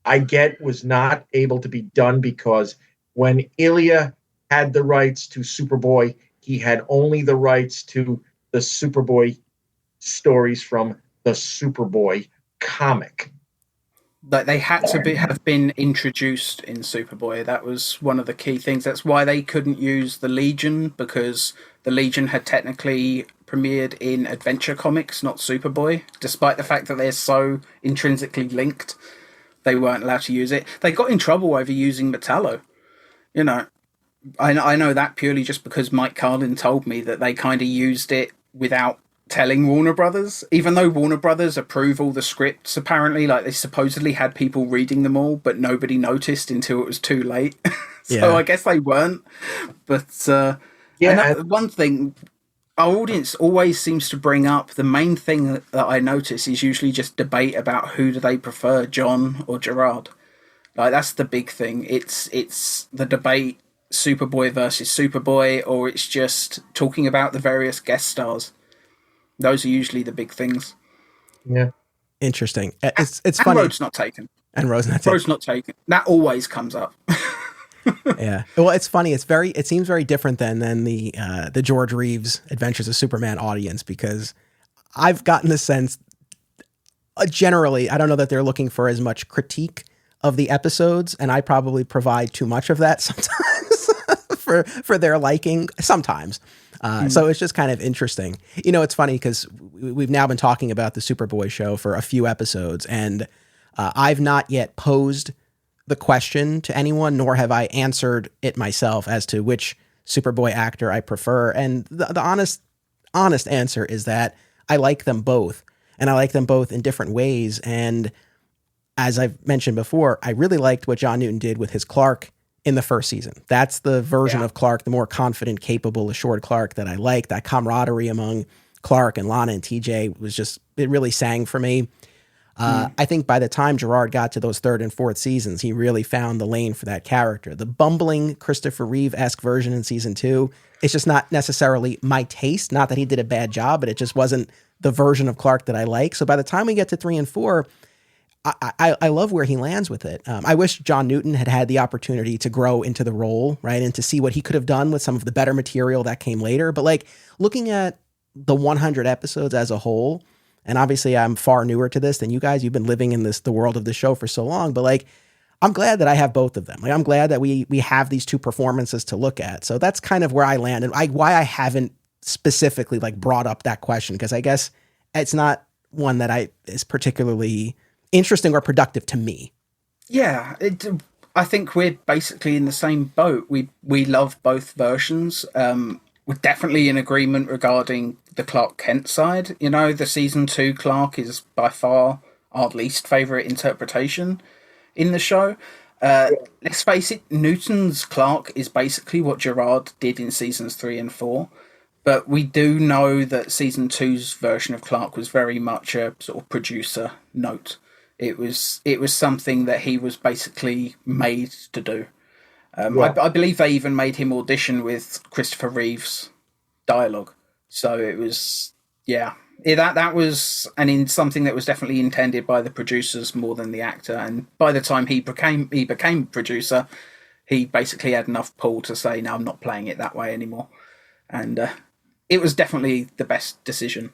I get, was not able to be done because when Ilya had the rights to Superboy, he had only the rights to the Superboy stories from the Superboy comic. Like they had to have been introduced in Superboy. That was one of the key things. That's why they couldn't use the Legion, because the Legion had technically premiered in Adventure Comics, not Superboy. Despite the fact that they're so intrinsically linked, they weren't allowed to use it. They got in trouble over using Metallo. I know that purely just because Mike Carlin told me that they kind of used it without telling Warner Brothers, even though Warner Brothers approve all the scripts, apparently. Like, they supposedly had people reading them all, but nobody noticed until it was too late. So I guess they weren't. But one thing our audience always seems to bring up, the main thing that I notice is usually just debate about who do they prefer, John or Gerard. Like, that's the big thing. It's the debate, Superboy versus Superboy, or it's just talking about the various guest stars. Those are usually the big things. Yeah. Interesting. It's funny. Road's not taken. And Road's not taken. That always comes up. Yeah. Well, it's funny. It seems very different than the George Reeves Adventures of Superman audience, because I've gotten the sense, generally, I don't know that they're looking for as much critique of the episodes, and I probably provide too much of that sometimes for their liking sometimes. So it's just kind of interesting. It's funny because we've now been talking about the Superboy show for a few episodes, and I've not yet posed the question to anyone, nor have I answered it myself as to which Superboy actor I prefer. And the honest answer is that I like them both, and I like them both in different ways. And as I've mentioned before, I really liked what John Newton did with his Clark in the first season. That's the version of Clark, the more confident, capable, assured Clark that I like. That camaraderie among Clark and Lana and TJ it really sang for me. I think by the time Gerard got to those 3rd and 4th seasons, he really found the lane for that character. The bumbling Christopher Reeve-esque version in season 2, it's just not necessarily my taste. Not that he did a bad job, but it just wasn't the version of Clark that I like. So by the time we get to 3 and 4, I love where he lands with it. I wish John Newton had the opportunity to grow into the role, right, and to see what he could have done with some of the better material that came later. But like looking at the 100 episodes as a whole, and obviously I'm far newer to this than you guys. You've been living in the world of the show for so long, but like I'm glad that I have both of them. Like I'm glad that we have these 2 performances to look at. So that's kind of where I land, and why I haven't specifically like brought up that question, because I guess it's not one that is particularly interesting or productive to me. Yeah, I think we're basically in the same boat. We love both versions. We're definitely in agreement regarding the Clark Kent side. The season 2 Clark is by far our least favourite interpretation in the show. Let's face it, Newton's Clark is basically what Gerard did in seasons 3 and 4. But we do know that season 2's version of Clark was very much a sort of producer note. It was something that he was basically made to do. I believe they even made him audition with Christopher Reeve's dialogue. So it was, That was something that was definitely intended by the producers more than the actor. And by the time he became producer, he basically had enough pull to say, "No, I'm not playing it that way anymore." And it was definitely the best decision.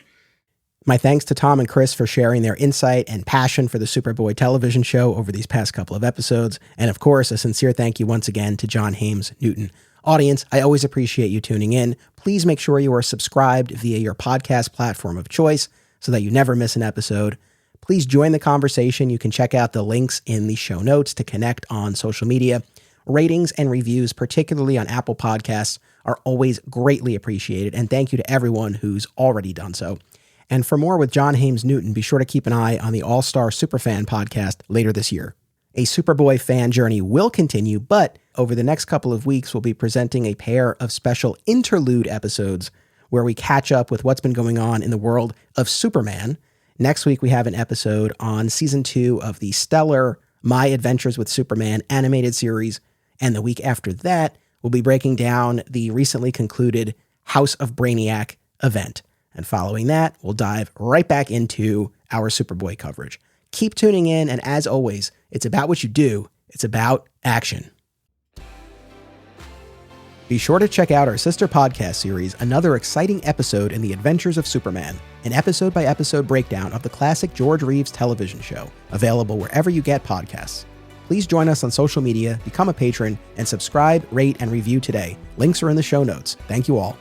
My thanks to Tom and Chris for sharing their insight and passion for the Superboy television show over these past couple of episodes. And of course, a sincere thank you once again to John Haymes Newton. Audience, I always appreciate you tuning in. Please make sure you are subscribed via your podcast platform of choice so that you never miss an episode. Please join the conversation. You can check out the links in the show notes to connect on social media. Ratings and reviews, particularly on Apple Podcasts, are always greatly appreciated. And thank you to everyone who's already done so. And for more with John Haymes Newton, be sure to keep an eye on the All-Star Superfan podcast later this year. A Superboy fan journey will continue, but over the next couple of weeks, we'll be presenting a pair of special interlude episodes where we catch up with what's been going on in the world of Superman. Next week, we have an episode on season 2 of the stellar My Adventures with Superman animated series. And the week after that, we'll be breaking down the recently concluded House of Brainiac event. And following that, we'll dive right back into our Superboy coverage. Keep tuning in, and as always, it's about what you do. It's about action. Be sure to check out our sister podcast series, Another Exciting Episode in the Adventures of Superman, an episode-by-episode breakdown of the classic George Reeves television show, available wherever you get podcasts. Please join us on social media, become a patron, and subscribe, rate, and review today. Links are in the show notes. Thank you all.